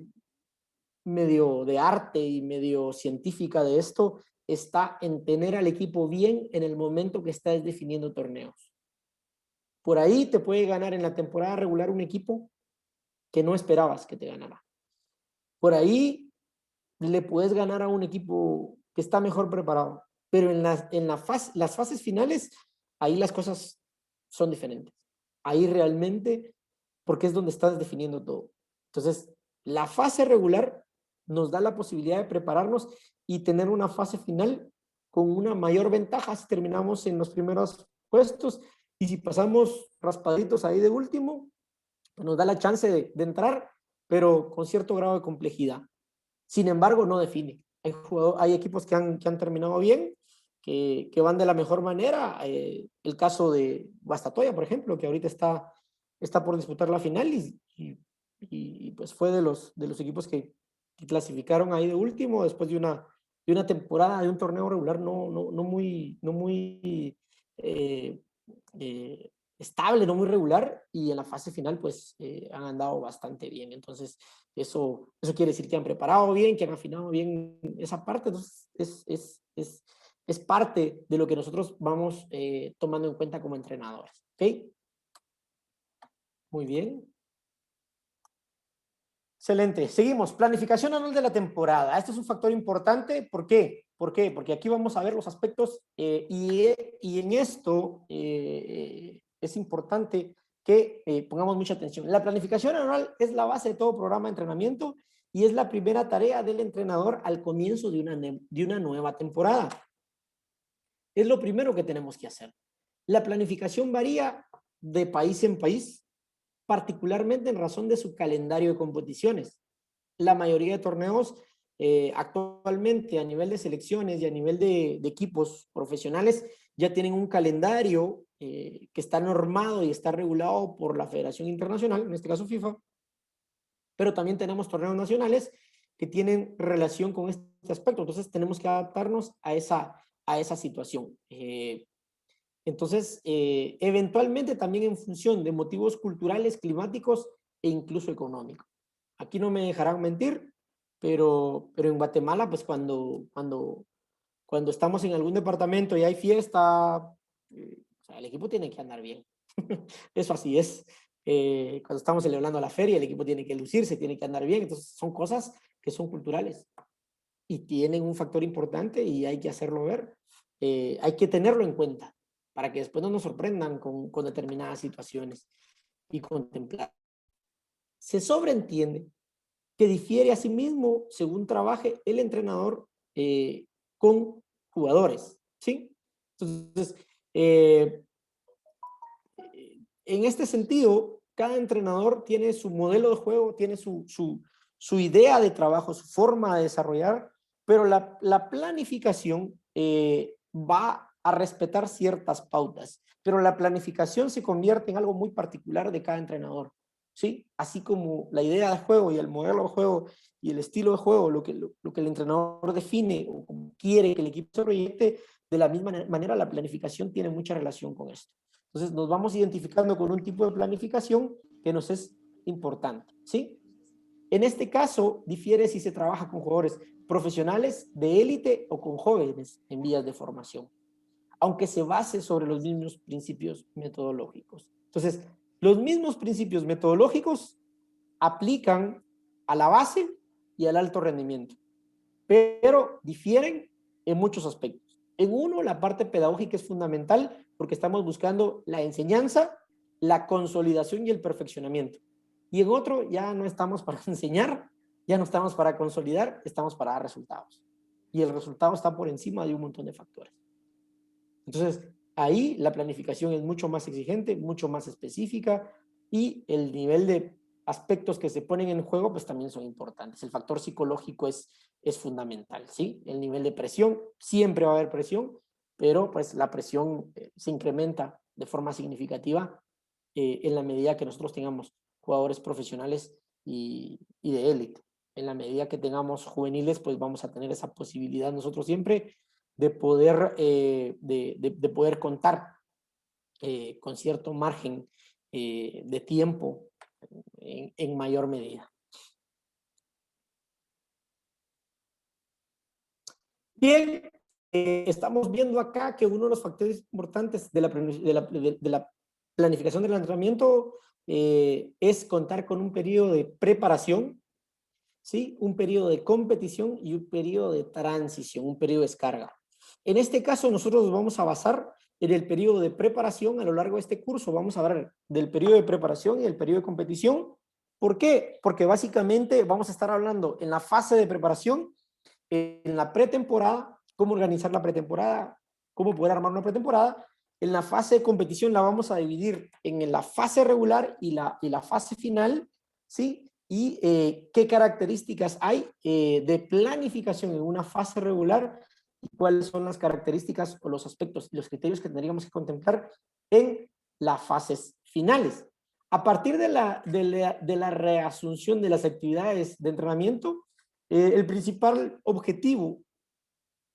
medio de arte y medio científica de esto está en tener al equipo bien en el momento que estás definiendo torneos. Por ahí te puede ganar en la temporada regular un equipo que no esperabas que te ganara. Por ahí le puedes ganar a un equipo que está mejor preparado, pero las fases finales, ahí las cosas son diferentes. Ahí realmente, porque es donde estás definiendo todo. Entonces, la fase regular nos da la posibilidad de prepararnos y tener una fase final con una mayor ventaja si terminamos en los primeros puestos y si pasamos raspaditos ahí de último, nos da la chance de entrar, pero con cierto grado de complejidad. Sin embargo, no define. Hay equipos que han terminado bien, que van de la mejor manera. El caso de Guastatoya, por ejemplo, que ahorita está por disputar la final y pues fue de los equipos que clasificaron ahí de último después de una temporada, de un torneo regular no muy eh, eh, estable, no muy regular, y en la fase final pues han andado bastante bien. Entonces, eso quiere decir que han preparado bien, que han afinado bien esa parte. Entonces, es parte de lo que nosotros vamos tomando en cuenta como entrenadores. ¿Ok? Muy bien. Excelente. Seguimos. Planificación anual de la temporada. Este es un factor importante. ¿Por qué? ¿Por qué? Porque aquí vamos a ver los aspectos y en esto es importante que pongamos mucha atención. La planificación anual es la base de todo programa de entrenamiento y es la primera tarea del entrenador al comienzo de una nueva temporada. Es lo primero que tenemos que hacer. La planificación varía de país en país, particularmente en razón de su calendario de competiciones. La mayoría de torneos actualmente a nivel de selecciones y a nivel de equipos profesionales ya tienen un calendario que está normado y está regulado por la Federación Internacional, en este caso FIFA, pero también tenemos torneos nacionales que tienen relación con este aspecto. Entonces tenemos que adaptarnos a esa situación. Entonces, eventualmente también en función de motivos culturales, climáticos e incluso económicos. Aquí no me dejarán mentir, pero en Guatemala, pues cuando estamos en algún departamento y hay fiesta, o sea, el equipo tiene que andar bien. Eso así es. Cuando estamos celebrando la feria, el equipo tiene que lucirse, tiene que andar bien. Entonces, son cosas que son culturales y tienen un factor importante y hay que hacerlo ver. Hay que tenerlo en cuenta para que después no nos sorprendan con determinadas situaciones y contemplar. Se sobreentiende que difiere a sí mismo según trabaje el entrenador con jugadores, ¿sí? Entonces, en este sentido, cada entrenador tiene su modelo de juego, tiene su idea de trabajo, su forma de desarrollar, pero la planificación va a respetar ciertas pautas, pero la planificación se convierte en algo muy particular de cada entrenador, ¿sí? Así como la idea de juego y el modelo de juego y el estilo de juego, lo que el entrenador define o como quiere que el equipo se proyecte, de la misma manera la planificación tiene mucha relación con esto. Entonces nos vamos identificando con un tipo de planificación que nos es importante, ¿sí? En este caso, difiere si se trabaja con jugadores profesionales de élite o con jóvenes en vías de formación, aunque se base sobre los mismos principios metodológicos. Entonces, los mismos principios metodológicos aplican a la base y al alto rendimiento, pero difieren en muchos aspectos. En uno, la parte pedagógica es fundamental porque estamos buscando la enseñanza, la consolidación y el perfeccionamiento. Y en otro, ya no estamos para enseñar, ya no estamos para consolidar, estamos para dar resultados. Y el resultado está por encima de un montón de factores. Entonces, ahí la planificación es mucho más exigente, mucho más específica y el nivel de aspectos que se ponen en juego pues también son importantes. El factor psicológico es fundamental, ¿sí? El nivel de presión, siempre va a haber presión, pero pues la presión se incrementa de forma significativa en la medida que nosotros tengamos jugadores profesionales y de élite. En la medida que tengamos juveniles, pues vamos a tener esa posibilidad nosotros siempre de poder, de poder contar con cierto margen de tiempo en mayor medida. Bien, estamos viendo acá que uno de los factores importantes de la planificación del entrenamiento es contar con un periodo de preparación, ¿sí? Un periodo de competición y un periodo de transición, un periodo de descarga. En este caso, nosotros nos vamos a basar en el periodo de preparación. A lo largo de este curso vamos a hablar del periodo de preparación y el periodo de competición. ¿Por qué? Porque básicamente vamos a estar hablando en la fase de preparación, en la pretemporada, cómo organizar la pretemporada, cómo poder armar una pretemporada. En la fase de competición la vamos a dividir en la fase regular y la fase final, ¿sí? Y qué características hay de planificación en una fase regular y cuáles son las características o los aspectos y los criterios que tendríamos que contemplar en las fases finales. A partir de la reasunción de las actividades de entrenamiento, el principal objetivo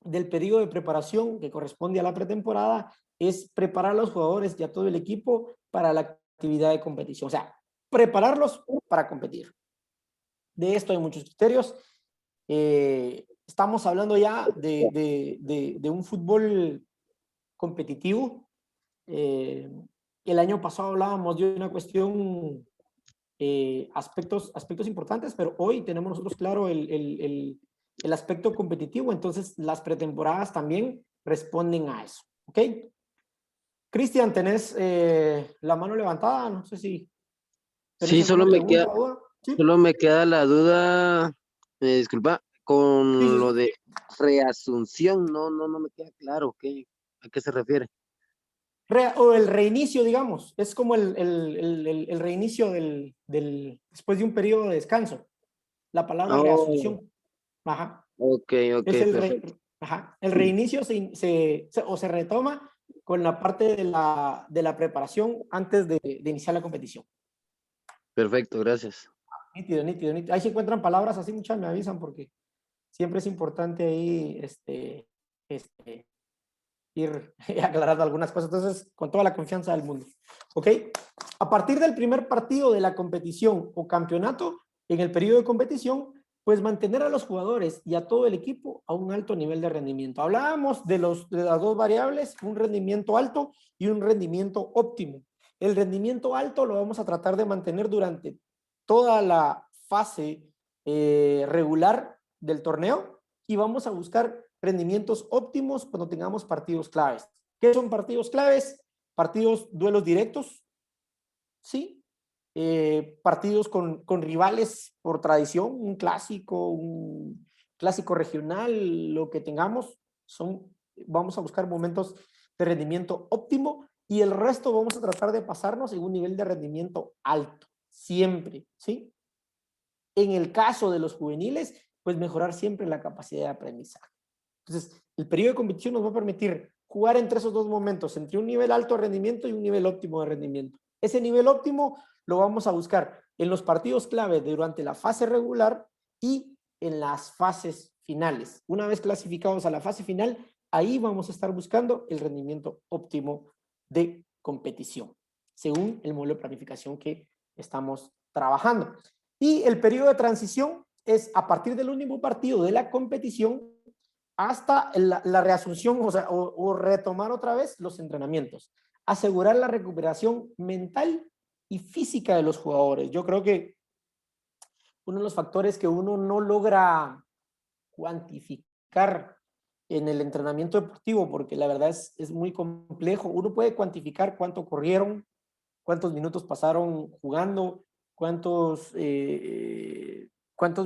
del periodo de preparación que corresponde a la pretemporada es preparar a los jugadores y a todo el equipo para la actividad de competición. O sea, prepararlos para competir. De esto hay muchos criterios. Estamos hablando ya de un fútbol competitivo. El año pasado hablábamos de una cuestión, aspectos importantes, pero hoy tenemos nosotros claro el aspecto competitivo, entonces las pretemporadas también responden a eso. ¿Ok? Cristian, ¿tenés la mano levantada? No sé si tenés Sí, alguna pregunta o duda. ¿Sí? solo me queda la duda, disculpa, Sí, con sí, lo sí. de reasunción, no me queda claro a qué se refiere. O el reinicio, digamos, es como el reinicio después de un periodo de descanso. La palabra Oh, reasunción. Ajá. ok, Es perfecto. ajá. El reinicio se retoma con la parte de la preparación antes de iniciar la competición. Perfecto, gracias. Nítido, nítido, nítido. Ahí se encuentran palabras así, muchas me avisan porque siempre es importante ahí ir aclarando algunas cosas. Entonces, con toda la confianza del mundo. ¿Ok? A partir del primer partido de la competición o campeonato, en el periodo de competición, pues mantener a los jugadores y a todo el equipo a un alto nivel de rendimiento. Hablábamos de las dos variables, un rendimiento alto y un rendimiento óptimo. El rendimiento alto lo vamos a tratar de mantener durante toda la fase regular del torneo y vamos a buscar rendimientos óptimos cuando tengamos partidos claves. ¿Qué son partidos claves? Partidos, duelos directos, ¿sí? Partidos con rivales por tradición, un clásico regional, lo que tengamos, vamos a buscar momentos de rendimiento óptimo y el resto vamos a tratar de pasarnos en un nivel de rendimiento alto, siempre, ¿sí? En el caso de los juveniles, pues mejorar siempre la capacidad de aprendizaje. Entonces, el periodo de competición nos va a permitir jugar entre esos dos momentos, entre un nivel alto de rendimiento y un nivel óptimo de rendimiento. Ese nivel óptimo lo vamos a buscar en los partidos clave durante la fase regular y en las fases finales. Una vez clasificados a la fase final, ahí vamos a estar buscando el rendimiento óptimo de competición, según el modelo de planificación que estamos trabajando. Y el periodo de transición es a partir del último partido de la competición hasta la reasunción, o sea, o retomar otra vez los entrenamientos. Asegurar la recuperación mental y física de los jugadores. Yo creo que uno de los factores que uno no logra cuantificar en el entrenamiento deportivo, porque la verdad es muy complejo. Uno puede cuantificar cuánto corrieron, cuántos minutos pasaron jugando, cuántos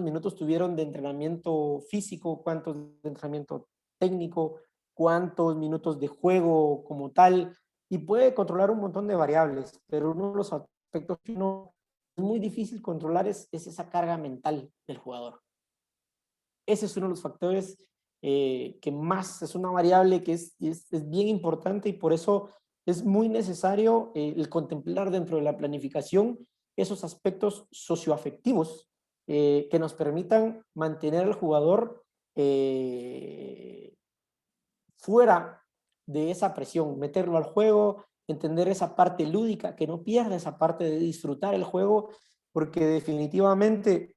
minutos tuvieron de entrenamiento físico, cuántos de entrenamiento técnico, cuántos minutos de juego como tal, y puede controlar un montón de variables, pero uno de los aspectos que uno es muy difícil controlar es esa carga mental del jugador. Ese es uno de los factores que más es una variable que es bien importante, y por eso es muy necesario el contemplar dentro de la planificación esos aspectos socioafectivos que nos permitan mantener al jugador fuera de esa presión, meterlo al juego, entender esa parte lúdica, que no pierda esa parte de disfrutar el juego, porque definitivamente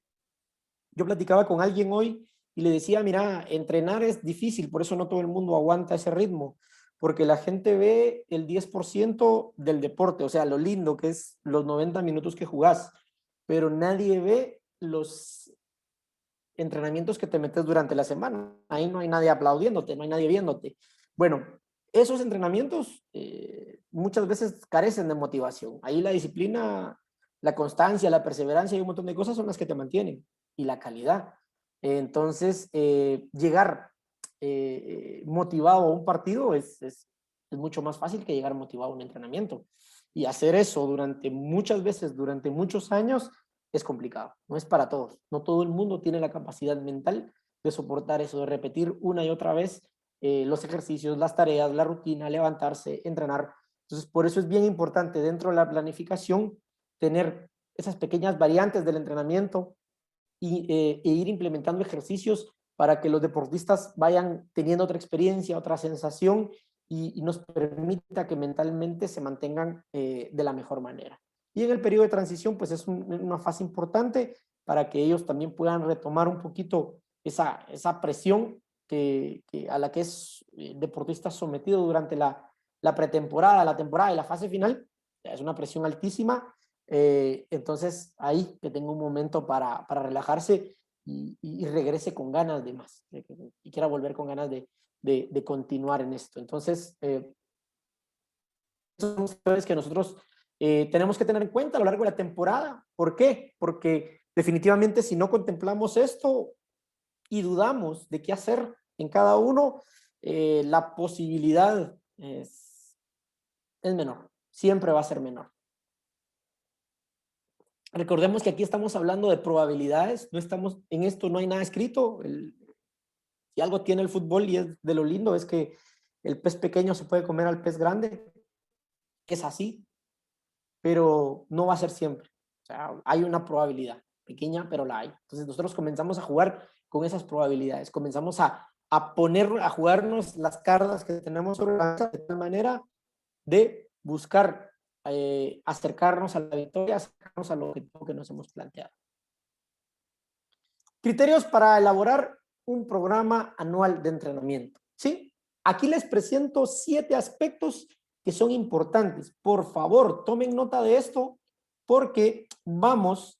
yo platicaba con alguien hoy y le decía, mira, entrenar es difícil, por eso no todo el mundo aguanta ese ritmo, porque la gente ve el 10% del deporte, o sea, lo lindo que es los 90 minutos que jugás, pero nadie ve los entrenamientos que te metes durante la semana. Ahí no hay nadie aplaudiéndote, no hay nadie viéndote. Bueno, esos entrenamientos muchas veces carecen de motivación. Ahí la disciplina, la constancia, la perseverancia y un montón de cosas son las que te mantienen, y la calidad. Entonces, llegar motivado a un partido es mucho más fácil que llegar motivado a un entrenamiento. Y hacer eso durante muchas veces, durante muchos años, es complicado. No es para todos. No todo el mundo tiene la capacidad mental de soportar eso, de repetir una y otra vez los ejercicios, las tareas, la rutina, levantarse, entrenar. Entonces, por eso es bien importante dentro de la planificación tener esas pequeñas variantes del entrenamiento e ir implementando ejercicios para que los deportistas vayan teniendo otra experiencia, otra sensación, y nos permita que mentalmente se mantengan de la mejor manera. Y en el periodo de transición, pues es una fase importante para que ellos también puedan retomar un poquito esa presión a la que es el deportista sometido durante la pretemporada, la temporada y la fase final. Es una presión altísima. Entonces, ahí que tenga un momento para relajarse y regrese con ganas de más, y quiera volver con ganas de continuar en esto. Entonces, estos son factores que nosotros tenemos que tener en cuenta a lo largo de la temporada. ¿Por qué? Porque definitivamente si no contemplamos esto y dudamos de qué hacer en cada uno, la posibilidad es menor, siempre va a ser menor. Recordemos que aquí estamos hablando de probabilidades, no estamos, en esto no hay nada escrito. Si algo tiene el fútbol, y es de lo lindo, es que el pez pequeño se puede comer al pez grande. Es así, pero no va a ser siempre. O sea, hay una probabilidad pequeña, pero la hay. Entonces nosotros comenzamos a jugar con esas probabilidades, comenzamos a jugarnos las cartas que tenemos sobre la mesa de tal manera de buscar acercarnos a la victoria, acercarnos al objetivo que nos hemos planteado. Criterios para elaborar un programa anual de entrenamiento. ¿Sí? Aquí les presento 7 aspectos que son importantes. Por favor, tomen nota de esto, porque vamos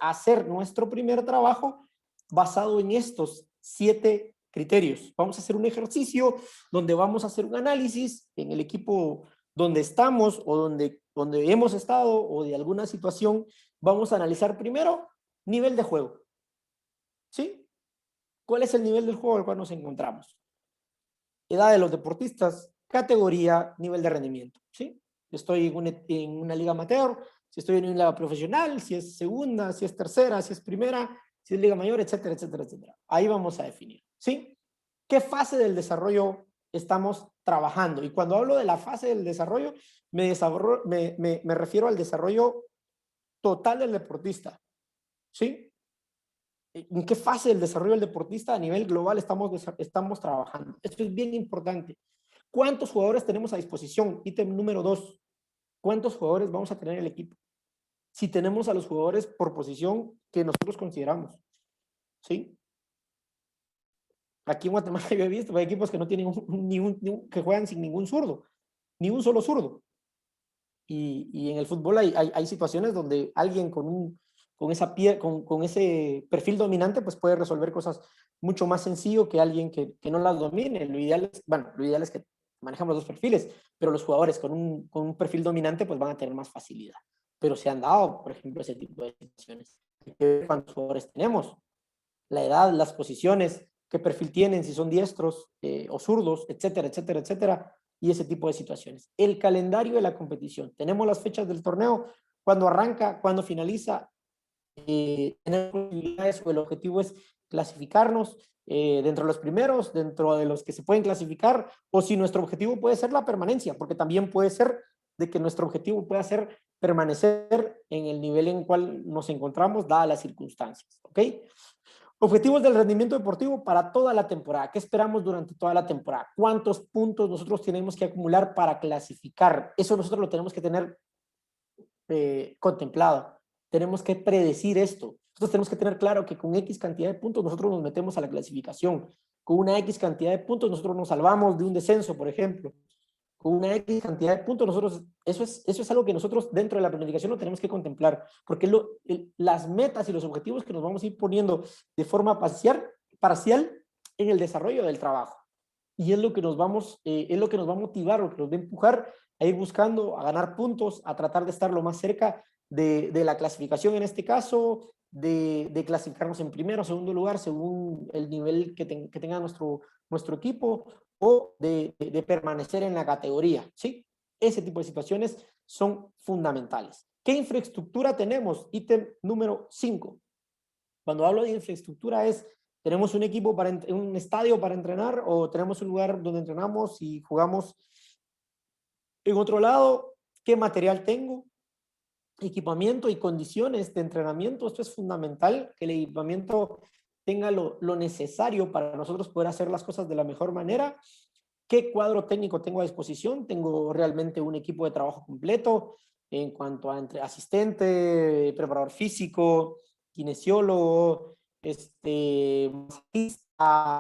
a hacer nuestro primer trabajo basado en estos 7 criterios. Vamos a hacer un ejercicio donde vamos a hacer un análisis en el equipo donde estamos o donde hemos estado, o de alguna situación. Vamos a analizar primero nivel de juego. ¿Sí? ¿Cuál es el nivel del juego al cual nos encontramos? Edad de los deportistas, categoría, nivel de rendimiento, ¿sí? Estoy en una liga amateur, si estoy en una liga profesional, si es segunda, si es tercera, si es primera, si es liga mayor, etcétera, etcétera, etcétera. Ahí vamos a definir, ¿sí? ¿Qué fase del desarrollo estamos trabajando? Y cuando hablo de la fase del desarrollo, me refiero al desarrollo total del deportista, ¿sí? ¿En qué fase del desarrollo del deportista a nivel global estamos trabajando? Esto es bien importante. ¿Cuántos jugadores tenemos a disposición? Ítem número 2. ¿Cuántos jugadores vamos a tener en el equipo? Si tenemos a los jugadores por posición que nosotros consideramos, ¿sí? Aquí en Guatemala yo he visto, hay equipos que no tienen que juegan sin ningún zurdo, ni un solo zurdo. Y en el fútbol hay situaciones donde alguien con ese perfil dominante pues puede resolver cosas mucho más sencillo que alguien que no las domine. Lo ideal es que manejamos los dos perfiles, pero los jugadores con un perfil dominante pues van a tener más facilidad. Pero se han dado, por ejemplo, ese tipo de situaciones. Hay que ver cuántos jugadores tenemos, la edad, las posiciones, qué perfil tienen, si son diestros o zurdos, etcétera, etcétera, etcétera, y ese tipo de situaciones. El calendario de la competición. Tenemos las fechas del torneo, cuándo arranca, cuándo finaliza, tener posibilidades o el objetivo es clasificarnos dentro de los primeros, dentro de los que se pueden clasificar, o si nuestro objetivo puede ser la permanencia, porque también puede ser de que nuestro objetivo pueda ser permanecer en el nivel en el cual nos encontramos, dadas las circunstancias, ¿ok? Objetivos del rendimiento deportivo para toda la temporada. ¿Qué esperamos durante toda la temporada? ¿Cuántos puntos nosotros tenemos que acumular para clasificar? Eso nosotros lo tenemos que tener contemplado. Tenemos que predecir esto. Nosotros tenemos que tener claro que con X cantidad de puntos nosotros nos metemos a la clasificación. Con una X cantidad de puntos nosotros nos salvamos de un descenso, por ejemplo. Con una X cantidad de puntos nosotros, eso es algo que nosotros dentro de la planificación lo tenemos que contemplar, porque las metas y los objetivos que nos vamos a ir poniendo de forma parcial en el desarrollo del trabajo. Y es lo que nos va a motivar, lo que nos va a empujar a ir buscando, a ganar puntos, a tratar de estar lo más cerca de la clasificación en este caso, de clasificarnos en primero o segundo lugar según el nivel que tenga nuestro equipo, o de permanecer en la categoría, ¿sí? Ese tipo de situaciones son fundamentales. ¿Qué infraestructura tenemos? Ítem número 5. Cuando hablo de infraestructura tenemos un equipo un estadio para entrenar, o tenemos un lugar donde entrenamos y jugamos en otro lado. ¿Qué material tengo? Equipamiento y condiciones de entrenamiento. Esto es fundamental, que el equipamiento tenga lo necesario para nosotros poder hacer las cosas de la mejor manera. ¿Qué cuadro técnico tengo a disposición? Tengo realmente un equipo de trabajo completo en cuanto a asistente, preparador físico, kinesiólogo,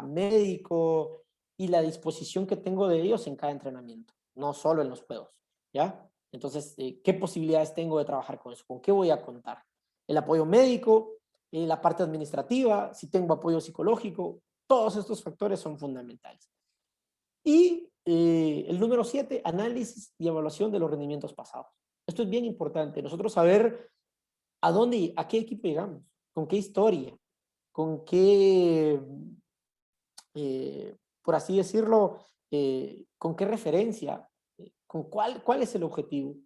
médico, y la disposición que tengo de ellos en cada entrenamiento, no solo en los juegos, ¿ya? Entonces, ¿qué posibilidades tengo de trabajar con eso? ¿Con qué voy a contar? El apoyo médico, la parte administrativa, si tengo apoyo psicológico, todos estos factores son fundamentales. Y el número 7, análisis y evaluación de los rendimientos pasados. Esto es bien importante, nosotros saber a qué equipo llegamos, con qué historia, con qué, por así decirlo, con qué referencia, cuál es el objetivo.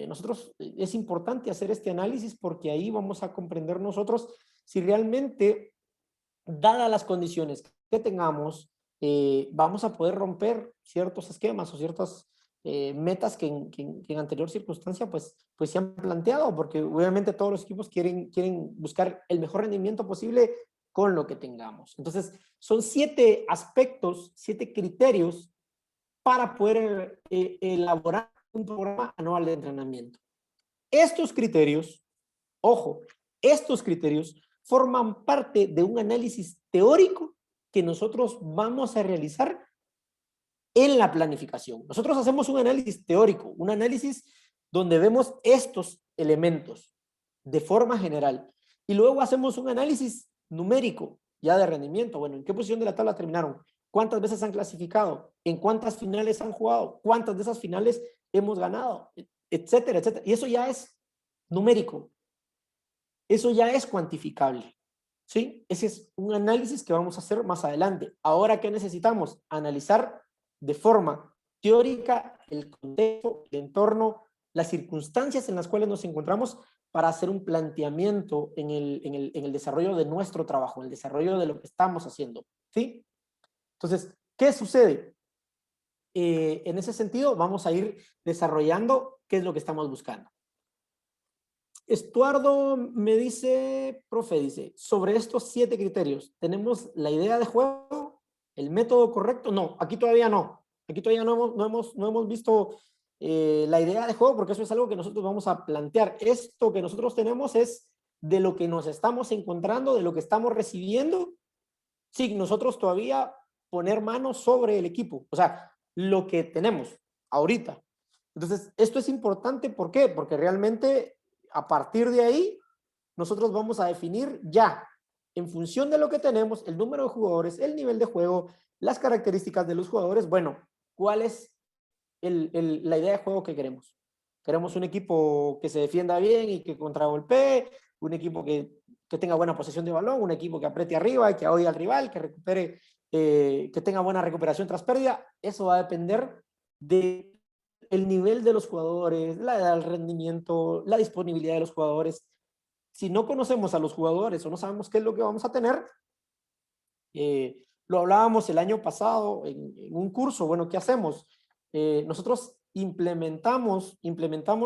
Nosotros es importante hacer este análisis, porque ahí vamos a comprender nosotros si realmente, dadas las condiciones que tengamos, vamos a poder romper ciertos esquemas o ciertas metas que en anterior circunstancia pues se han planteado, porque obviamente todos los equipos quieren buscar el mejor rendimiento posible con lo que tengamos. Entonces, son 7 aspectos, 7 criterios para poder elaborar un programa anual de entrenamiento. Estos criterios, ojo, estos criterios forman parte de un análisis teórico que nosotros vamos a realizar en la planificación. Nosotros hacemos un análisis teórico, un análisis donde vemos estos elementos de forma general, y luego hacemos un análisis numérico ya de rendimiento. Bueno, ¿en qué posición de la tabla terminaron? ¿Cuántas veces han clasificado? ¿En cuántas finales han jugado? ¿Cuántas de esas finales hemos ganado? Etcétera, etcétera. Y eso ya es numérico. Eso ya es cuantificable, ¿sí? Ese es un análisis que vamos a hacer más adelante. Ahora, ¿qué necesitamos? Analizar de forma teórica, el contexto, el entorno, las circunstancias en las cuales nos encontramos para hacer un planteamiento en el desarrollo de nuestro trabajo, en el desarrollo de lo que estamos haciendo, ¿sí? Entonces, ¿qué sucede? En ese sentido, vamos a ir desarrollando qué es lo que estamos buscando. Estuardo me dice, profe, dice, sobre estos 7 criterios, ¿tenemos la idea de juego? ¿El método correcto? No, aquí todavía no. Aquí todavía no hemos visto la idea de juego, porque eso es algo que nosotros vamos a plantear. Esto que nosotros tenemos es de lo que nos estamos encontrando, de lo que estamos recibiendo, sin nosotros todavía poner manos sobre el equipo. O sea, lo que tenemos ahorita. Entonces, esto es importante, ¿por qué? Porque realmente a partir de ahí, nosotros vamos a definir ya, en función de lo que tenemos, el número de jugadores, el nivel de juego, las características de los jugadores, bueno, ¿cuál es la idea de juego que queremos? Queremos un equipo que se defienda bien y que contragolpee, un equipo que tenga buena posesión de balón, un equipo que apriete arriba y que ahogue al rival, que recupere, que tenga buena recuperación tras pérdida. Eso va a depender de el nivel de los jugadores, la edad, el rendimiento, la disponibilidad de los jugadores. Si no conocemos a los jugadores o no sabemos qué es lo que vamos a tener, lo hablábamos el año pasado en un curso. Bueno, ¿qué hacemos? Nosotros implementamos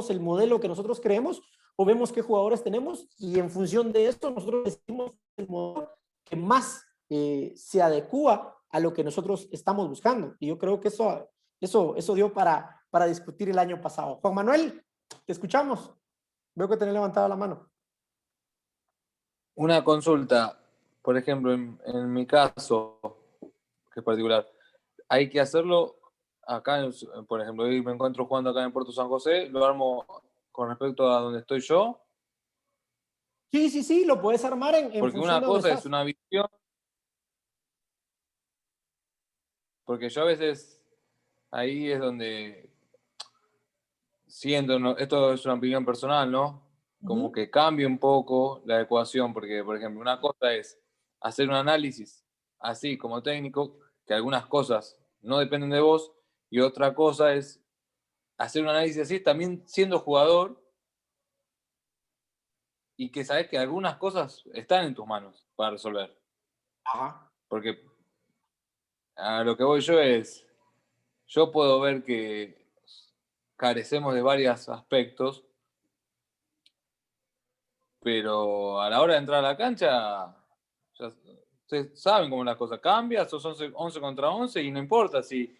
el modelo que nosotros creemos o vemos qué jugadores tenemos y en función de esto nosotros decidimos el modelo que más se adecua a lo que nosotros estamos buscando. Y yo creo que eso dio para discutir el año pasado. Juan Manuel, te escuchamos. Veo que tenés levantada la mano. Una consulta, por ejemplo, en mi caso, que es particular, hay que hacerlo acá, por ejemplo, hoy me encuentro jugando acá en Puerto San José, lo armo con respecto a donde estoy yo. Sí, lo puedes armar en porque función una de donde cosa es estás. una visión, porque yo a veces ahí es donde siento, ¿no? Esto es una opinión personal, ¿no? Como que cambie un poco la ecuación, porque, por ejemplo, una cosa es hacer un análisis así como técnico, que algunas cosas no dependen de vos, y otra cosa es hacer un análisis así también siendo jugador y que sabes que algunas cosas están en tus manos para resolver. Ajá. Porque a lo que voy yo es, yo puedo ver que carecemos de varios aspectos, pero a la hora de entrar a la cancha, ya, ustedes saben cómo las cosas cambian, sos 11 contra 11 y no importa si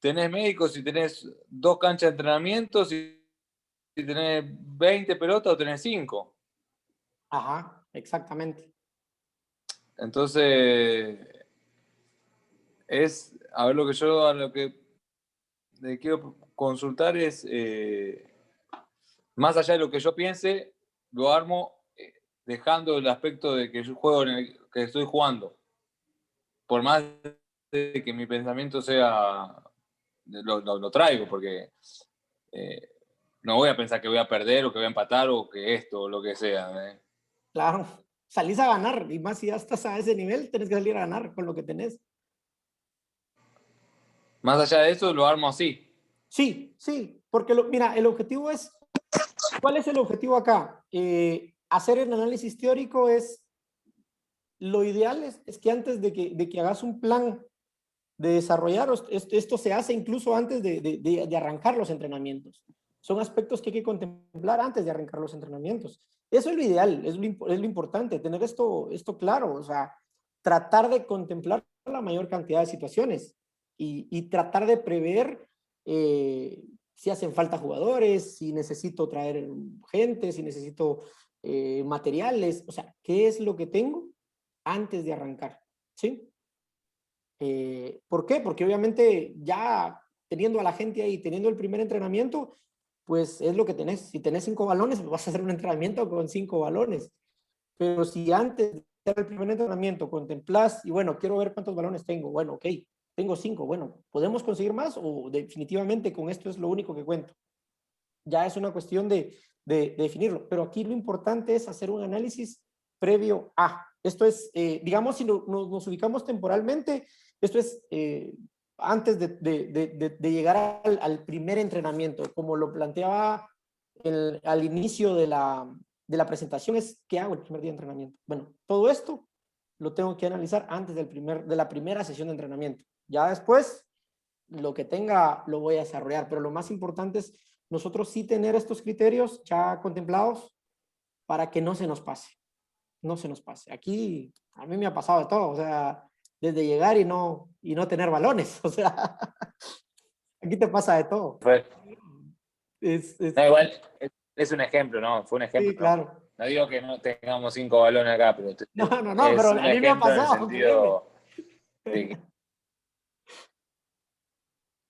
tenés médicos, si tenés 2 canchas de entrenamiento, si tenés 20 pelotas o tenés 5. Ajá, exactamente. Entonces, a ver, a lo que le quiero consultar es, más allá de lo que yo piense, lo armo dejando el aspecto de que yo juego que estoy jugando. Por más de que mi pensamiento sea, lo traigo, porque no voy a pensar que voy a perder o que voy a empatar o que esto o lo que sea. Claro, salís a ganar y más si ya estás a ese nivel, tenés que salir a ganar con lo que tenés. Más allá de eso, lo armo así. Sí, porque mira, el objetivo es, ¿cuál es el objetivo acá? Hacer el análisis teórico lo ideal es que antes de que hagas un plan de desarrollar, esto se hace incluso antes de arrancar los entrenamientos. Son aspectos que hay que contemplar antes de arrancar los entrenamientos. Eso es lo ideal, es lo importante, tener esto claro, o sea, tratar de contemplar la mayor cantidad de situaciones y tratar de prever si hacen falta jugadores, si necesito traer gente, si necesito materiales, o sea, ¿qué es lo que tengo antes de arrancar? ¿Sí? ¿Por qué? Porque obviamente ya teniendo a la gente ahí, teniendo el primer entrenamiento, pues es lo que tenés. Si tenés 5 balones, pues vas a hacer un entrenamiento con 5 balones. Pero si antes de hacer el primer entrenamiento contemplás y bueno, quiero ver cuántos balones tengo, bueno, ok, tengo 5, bueno, ¿podemos conseguir más o definitivamente con esto es lo único que cuento? Ya es una cuestión de definirlo, pero aquí lo importante es hacer un análisis previo a. Esto es, digamos, si nos ubicamos temporalmente, esto es antes de llegar al primer entrenamiento, como lo planteaba al inicio de la presentación, es ¿qué hago el primer día de entrenamiento? Bueno, todo esto lo tengo que analizar antes de la primera sesión de entrenamiento. Ya después, lo que tenga lo voy a desarrollar, pero lo más importante es nosotros sí tener estos criterios ya contemplados para que no se nos pase. No se nos pase. Aquí a mí me ha pasado de todo, o sea, desde llegar y no tener balones, o sea, aquí te pasa de todo. Fue- Es, No, igual es un ejemplo, ¿no? Fue un ejemplo, sí, ¿no? claro. No digo que no tengamos 5 balones acá, pero No, es pero un a mí me ha ejemplo en el pasado, créeme. sentido de que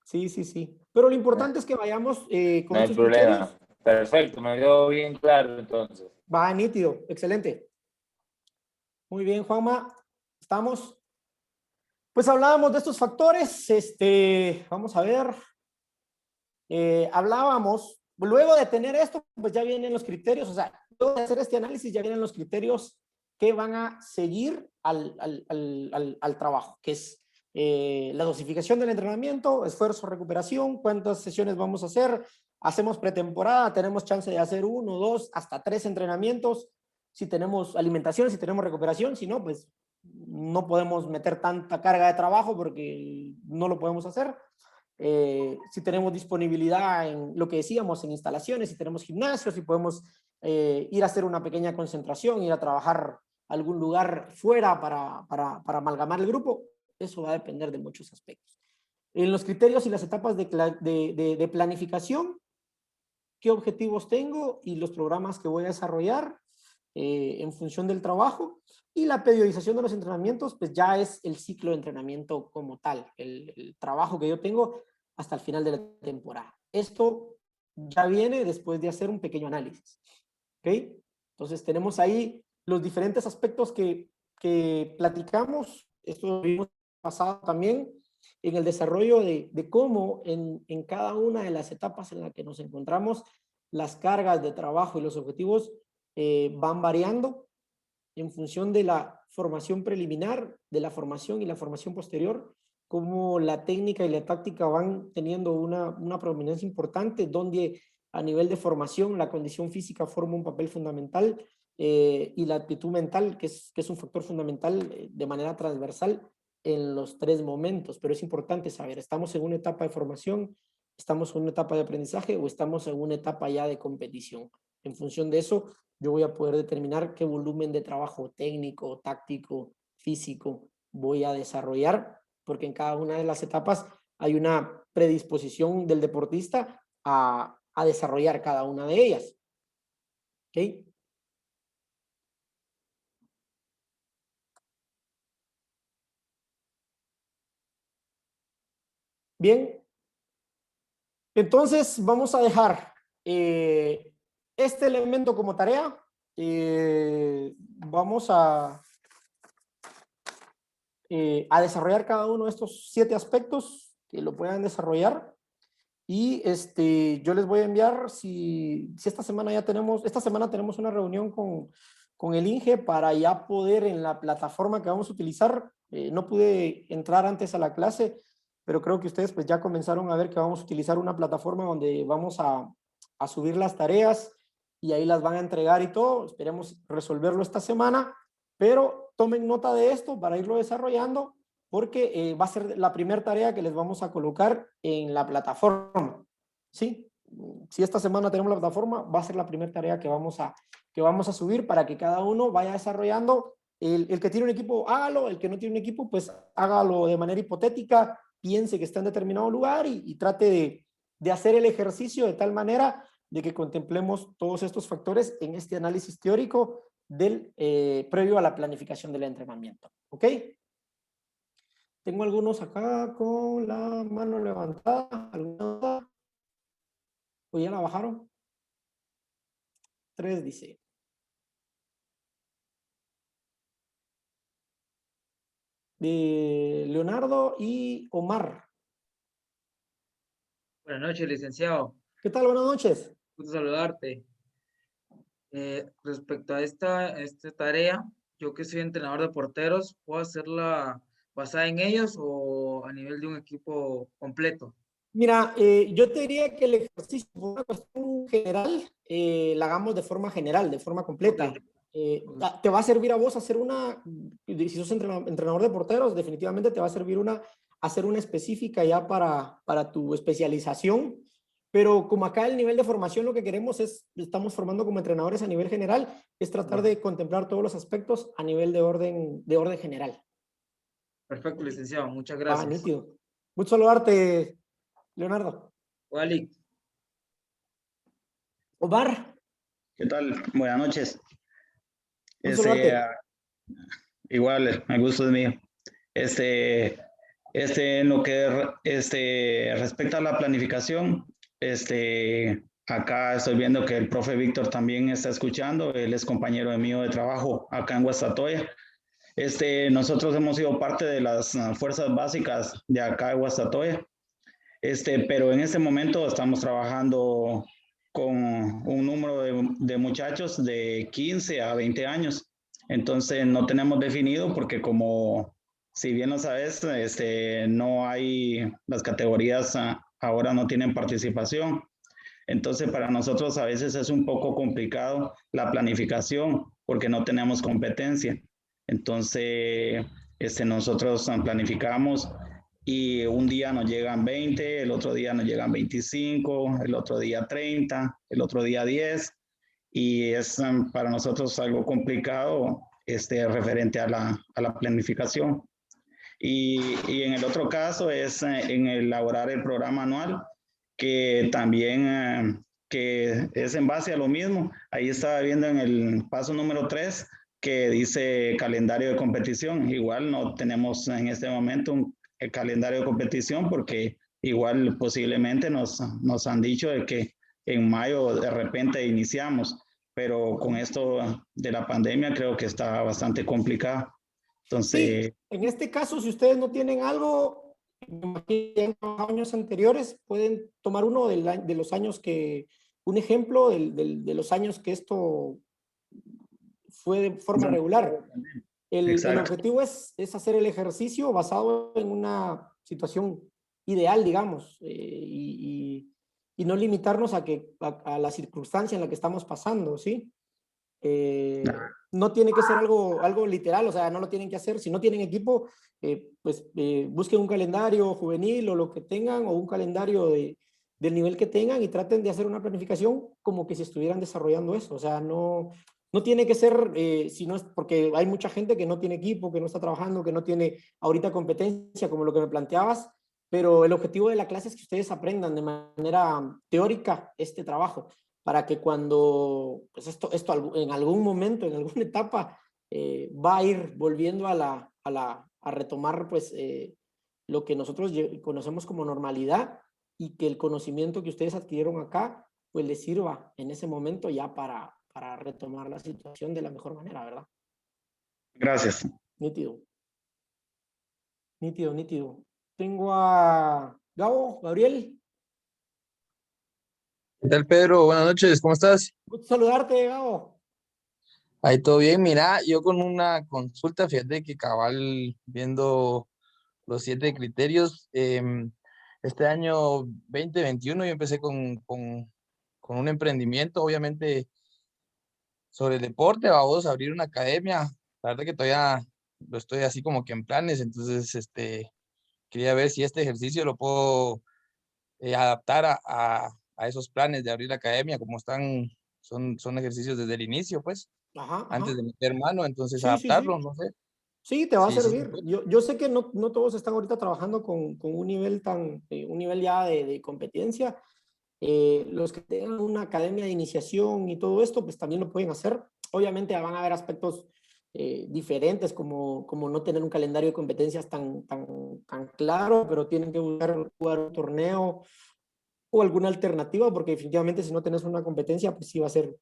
Sí, sí, sí. Pero lo importante es que vayamos con no hay estos criterios. problema. Perfecto, me quedó bien claro entonces. Va nítido, excelente. Muy bien, Juanma. ¿Estamos? Pues hablábamos de estos factores. Vamos a ver. Hablábamos, luego de tener esto, pues ya vienen los criterios, o sea, luego de hacer este análisis ya vienen los criterios que van a seguir al trabajo, que es la dosificación del entrenamiento, esfuerzo, recuperación, cuántas sesiones vamos a hacer, hacemos pretemporada, tenemos chance de hacer 1, 2, hasta 3 entrenamientos, si tenemos alimentación, si tenemos recuperación, si no, pues no podemos meter tanta carga de trabajo porque no lo podemos hacer. Si tenemos disponibilidad en lo que decíamos, en instalaciones, si tenemos gimnasios, si podemos ir a hacer una pequeña concentración, ir a trabajar a algún lugar fuera para amalgamar el grupo, eso va a depender de muchos aspectos. En los criterios y las etapas de planificación, qué objetivos tengo y los programas que voy a desarrollar en función del trabajo, y la periodización de los entrenamientos, pues ya es el ciclo de entrenamiento como tal, el trabajo que yo tengo hasta el final de la temporada. Esto ya viene después de hacer un pequeño análisis. ¿Ok? Entonces tenemos ahí los diferentes aspectos que platicamos, esto lo vimos pasado también, en el desarrollo de cómo en cada una de las etapas en las que nos encontramos, las cargas de trabajo y los objetivos van variando en función de la formación preliminar, de la formación y la formación posterior, cómo la técnica y la táctica van teniendo una prominencia importante, donde a nivel de formación la condición física forma un papel fundamental y la actitud mental, que es un factor fundamental de manera transversal en los 3 momentos. Pero es importante saber, ¿estamos en una etapa de formación, estamos en una etapa de aprendizaje o estamos en una etapa ya de competición? En función de eso, yo voy a poder determinar qué volumen de trabajo técnico, táctico, físico voy a desarrollar, porque en cada una de las etapas hay una predisposición del deportista a desarrollar cada una de ellas. ¿Ok? Bien. Entonces, vamos a dejar este elemento como tarea. Vamos a desarrollar cada uno de estos 7 aspectos que lo puedan desarrollar. Y yo les voy a enviar, si esta semana tenemos una reunión con el INGE para ya poder en la plataforma que vamos a utilizar. No pude entrar antes a la clase, pero creo que ustedes pues ya comenzaron a ver que vamos a utilizar una plataforma donde vamos a subir las tareas y ahí las van a entregar y todo. Esperemos resolverlo esta semana, pero tomen nota de esto para irlo desarrollando, porque va a ser la primera tarea que les vamos a colocar en la plataforma. ¿Sí? Si esta semana tenemos la plataforma, va a ser la primera tarea que vamos a subir para que cada uno vaya desarrollando. El que tiene un equipo, hágalo. El que no tiene un equipo, pues hágalo de manera hipotética, piense que está en determinado lugar y trate de hacer el ejercicio de tal manera de que contemplemos todos estos factores en este análisis teórico previo a la planificación del entrenamiento. ¿Ok? Tengo algunos acá con la mano levantada. ¿Alguna duda? ¿O ya la bajaron? 3 dice. De Leonardo y Omar. Buenas noches, licenciado. ¿Qué tal? Buenas noches. Gusto saludarte. Respecto a esta tarea, yo que soy entrenador de porteros, ¿puedo hacerla basada en ellos o o a nivel de un equipo completo? Mira, yo te diría que el ejercicio, por una cuestión general, la hagamos de forma general, de forma completa. Ok. Te va a servir a vos hacer si sos entrenador de porteros, definitivamente te va a servir hacer una específica ya para tu especialización. Pero como acá el nivel de formación lo que queremos estamos formando como entrenadores a nivel general, es tratar de contemplar todos los aspectos a nivel de orden general. Perfecto, licenciado. Muchas Va, gracias. nítido. Mucho saludarte, Leonardo. Wally, Omar, ¿Qué tal? Buenas noches. un Este, saludarte. igual, el gusto es mío. En lo que respecta a la planificación, acá estoy viendo que el profe Víctor también está escuchando. Él es compañero mío de trabajo acá en Guastatoya. Nosotros hemos sido parte de las fuerzas básicas de acá de Guastatoya. Pero en este momento estamos trabajando con un número de muchachos de 15 a 20 años. Entonces no tenemos definido porque como, si bien lo sabes, no hay, las categorías ahora no tienen participación. Entonces para nosotros a veces es un poco complicado la planificación porque no tenemos competencia. Entonces nosotros planificamos y un día nos llegan 20, el otro día nos llegan 25, el otro día 30, el otro día 10 y es para nosotros algo complicado referente a la planificación. Y en el otro caso es en elaborar el programa anual, que también que es en base a lo mismo. Ahí estaba viendo en el paso número 3 que dice calendario de competición. Igual no tenemos en este momento el calendario de competición porque igual posiblemente nos han dicho de que en mayo de repente iniciamos, pero con esto de la pandemia creo que está bastante complicado. Entonces, Sí, en este caso, si ustedes no tienen algo, en años anteriores, pueden tomar uno de los años un ejemplo de los años que esto fue de forma regular. El objetivo es hacer el ejercicio basado en una situación ideal, digamos, y no limitarnos a la circunstancia en la que estamos pasando, ¿sí? No tiene que ser algo literal, o sea, no lo tienen que hacer. Si no tienen equipo, busquen un calendario juvenil o lo que tengan, o un calendario del nivel que tengan y traten de hacer una planificación como que si estuvieran desarrollando eso. O sea, no tiene que ser, si no es porque hay mucha gente que no tiene equipo, que no está trabajando, que no tiene ahorita competencia, como lo que me planteabas, pero el objetivo de la clase es que ustedes aprendan de manera teórica este trabajo, para que cuando pues esto en algún momento, en alguna etapa, va a ir volviendo a retomar pues lo que nosotros conocemos como normalidad, y que el conocimiento que ustedes adquirieron acá pues les sirva en ese momento ya para retomar la situación de la mejor manera, ¿verdad? gracias. Nítido. Nítido, nítido. Tengo a Gabriel. ¿Qué tal, Pedro? Buenas noches, ¿cómo estás? Gusto saludarte, Gabo. Ahí todo bien. Mira, yo con una consulta, fíjate que cabal viendo los 7 criterios, este año 2021 yo empecé con un emprendimiento, obviamente, sobre el deporte, vamos a abrir una academia. La verdad que todavía lo estoy así como que en planes, entonces, quería ver si este ejercicio lo puedo adaptar a esos planes de abrir la academia, como son ejercicios desde el inicio, pues, Ajá, antes ajá. de meter mano, entonces Sí, sí, adaptarlo, sí. no sé. Sí, te va a Sí, sí, servir. Yo sé que no todos están ahorita trabajando con un nivel un nivel ya de competencia. Los que tengan una academia de iniciación y todo esto, pues también lo pueden hacer. Obviamente van a haber aspectos diferentes, como no tener un calendario de competencias tan claro, pero tienen que buscar jugar un torneo o alguna alternativa, porque definitivamente si no tenés una competencia, pues sí va a ser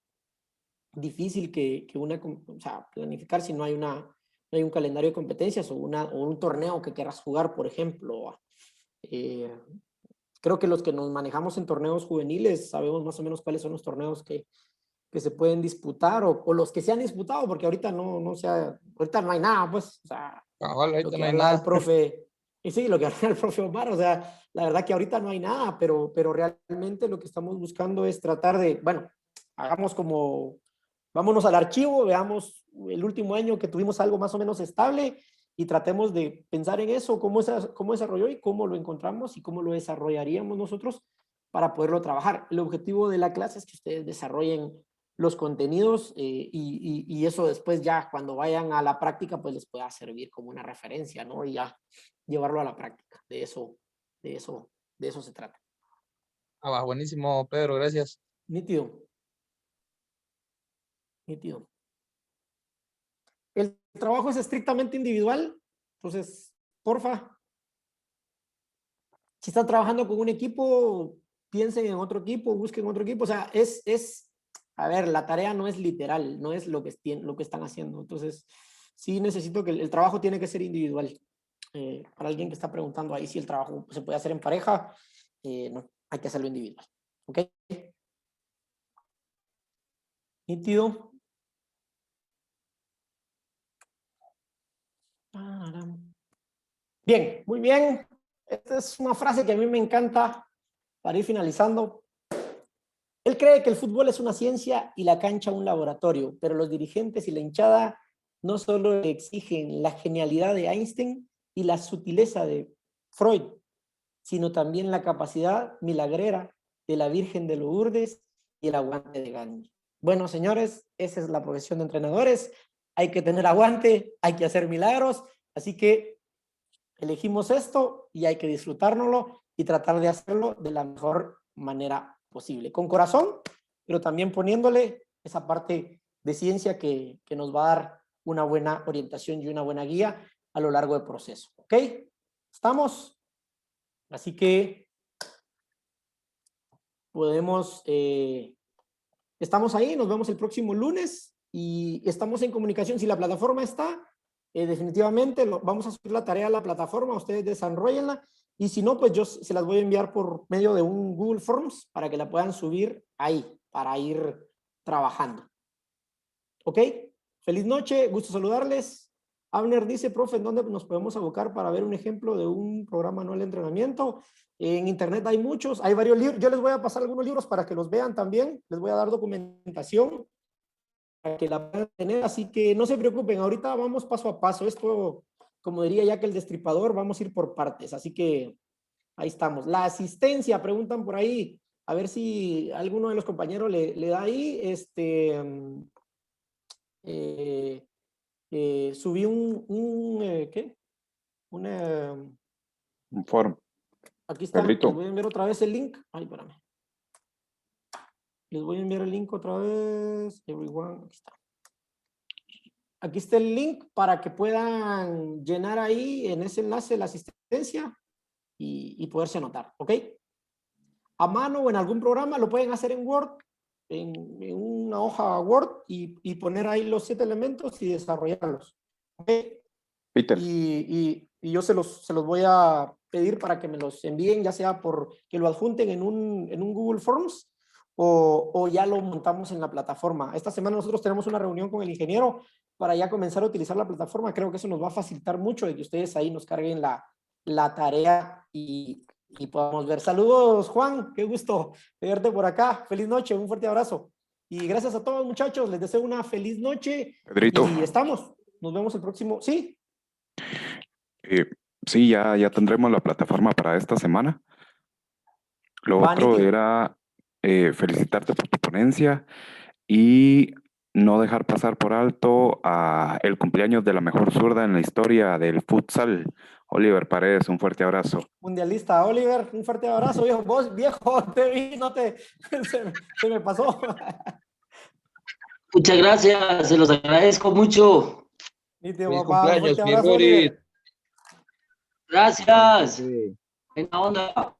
difícil o sea, planificar si no hay no hay un calendario de competencias o un torneo que quieras jugar, por ejemplo. Creo que los que nos manejamos en torneos juveniles sabemos más o menos cuáles son los torneos que se pueden disputar, o los que se han disputado, porque ahorita ahorita no hay nada, pues, o sea, cabal, lo ahorita que no hay hablaba el nada. profe Y sí, lo que hablaba el profe Omar, o sea, la verdad que ahorita no hay nada, pero realmente lo que estamos buscando es tratar de, bueno, hagamos como, vámonos al archivo, veamos el último año que tuvimos algo más o menos estable y tratemos de pensar en eso, cómo desarrolló y cómo lo encontramos y cómo lo desarrollaríamos nosotros para poderlo trabajar. El objetivo de la clase es que ustedes desarrollen los contenidos y eso después ya cuando vayan a la práctica pues les pueda servir como una referencia, ¿no? Y ya llevarlo a la práctica. De eso se trata. Ah, va, buenísimo, Pedro, gracias. Nítido. Nítido. El trabajo es estrictamente individual, entonces, porfa, si están trabajando con un equipo, piensen en otro equipo, busquen otro equipo, o sea, a ver, la tarea no es literal, no es lo que están haciendo, entonces, sí necesito que el trabajo tiene que ser individual. Para alguien que está preguntando ahí si el trabajo se puede hacer en pareja, no, hay que hacerlo individual, ¿ok? Nítido. Bien, muy bien. Esta es una frase que a mí me encanta para ir finalizando. Él cree que el fútbol es una ciencia y la cancha un laboratorio, pero los dirigentes y la hinchada no solo exigen la genialidad de Einstein y la sutileza de Freud, sino también la capacidad milagrera de la Virgen de Lourdes y el aguante de Gandhi. Bueno, señores, esa es la profesión de entrenadores. Hay que tener aguante, hay que hacer milagros, así que elegimos esto y hay que disfrutárnoslo y tratar de hacerlo de la mejor manera posible, con corazón, pero también poniéndole esa parte de ciencia que nos va a dar una buena orientación y una buena guía a lo largo del proceso. ¿Ok? ¿Estamos? Así que podemos, estamos ahí, nos vemos el próximo lunes y estamos en comunicación. Si la plataforma está, definitivamente vamos a subir la tarea a la plataforma, ustedes desarrollenla y si no, pues yo se las voy a enviar por medio de un Google Forms para que la puedan subir ahí, para ir trabajando. ¿Ok? Feliz noche, gusto saludarles. Abner dice, profe, ¿en dónde nos podemos abocar para ver un ejemplo de un programa anual de entrenamiento? En internet hay muchos, hay varios libros. Yo les voy a pasar algunos libros para que los vean también. Les voy a dar documentación para que la puedan tener. Así que no se preocupen, ahorita vamos paso a paso. Esto, como diría ya que el Destripador, vamos a ir por partes. Así que ahí estamos. La asistencia, preguntan por ahí. A ver si alguno de los compañeros le da ahí. Subí ¿qué? Un foro. Aquí está, Pedrito. les voy a enviar otra vez el link. Ay, espérame. Les voy a enviar el link otra vez. Everyone, aquí está. Aquí está el link para que puedan llenar ahí en ese enlace la asistencia y poderse anotar, ¿ok? A mano o en algún programa lo pueden hacer en Word, en una hoja Word y poner ahí los 7 elementos y desarrollarlos, ¿ok? Peter. Y yo se los voy a pedir para que me los envíen, ya sea por que lo adjunten en un Google Forms o ya lo montamos en la plataforma. Esta semana nosotros tenemos una reunión con el ingeniero para ya comenzar a utilizar la plataforma. Creo que eso nos va a facilitar mucho de que ustedes ahí nos carguen la tarea y podamos ver. Saludos, Juan, qué gusto verte por acá. Feliz noche, un fuerte abrazo. Y gracias a todos, muchachos. Les deseo una feliz noche. Pedrito. Y estamos. Nos vemos el próximo. ¿Sí? Sí, ya tendremos la plataforma para esta semana. Lo otro nítido. era felicitarte por tu ponencia y no dejar pasar por alto el cumpleaños de la mejor zurda en la historia del futsal, Oliver Paredes. Un fuerte abrazo. Mundialista, Oliver, un fuerte abrazo, viejo. Vos, viejo, te vi, no te... se me pasó. Muchas gracias, se los agradezco mucho. Nítido, Feliz papá. Un cumpleaños, fuerte mi abrazo, Boris. Oliver. Gracias. Buena onda.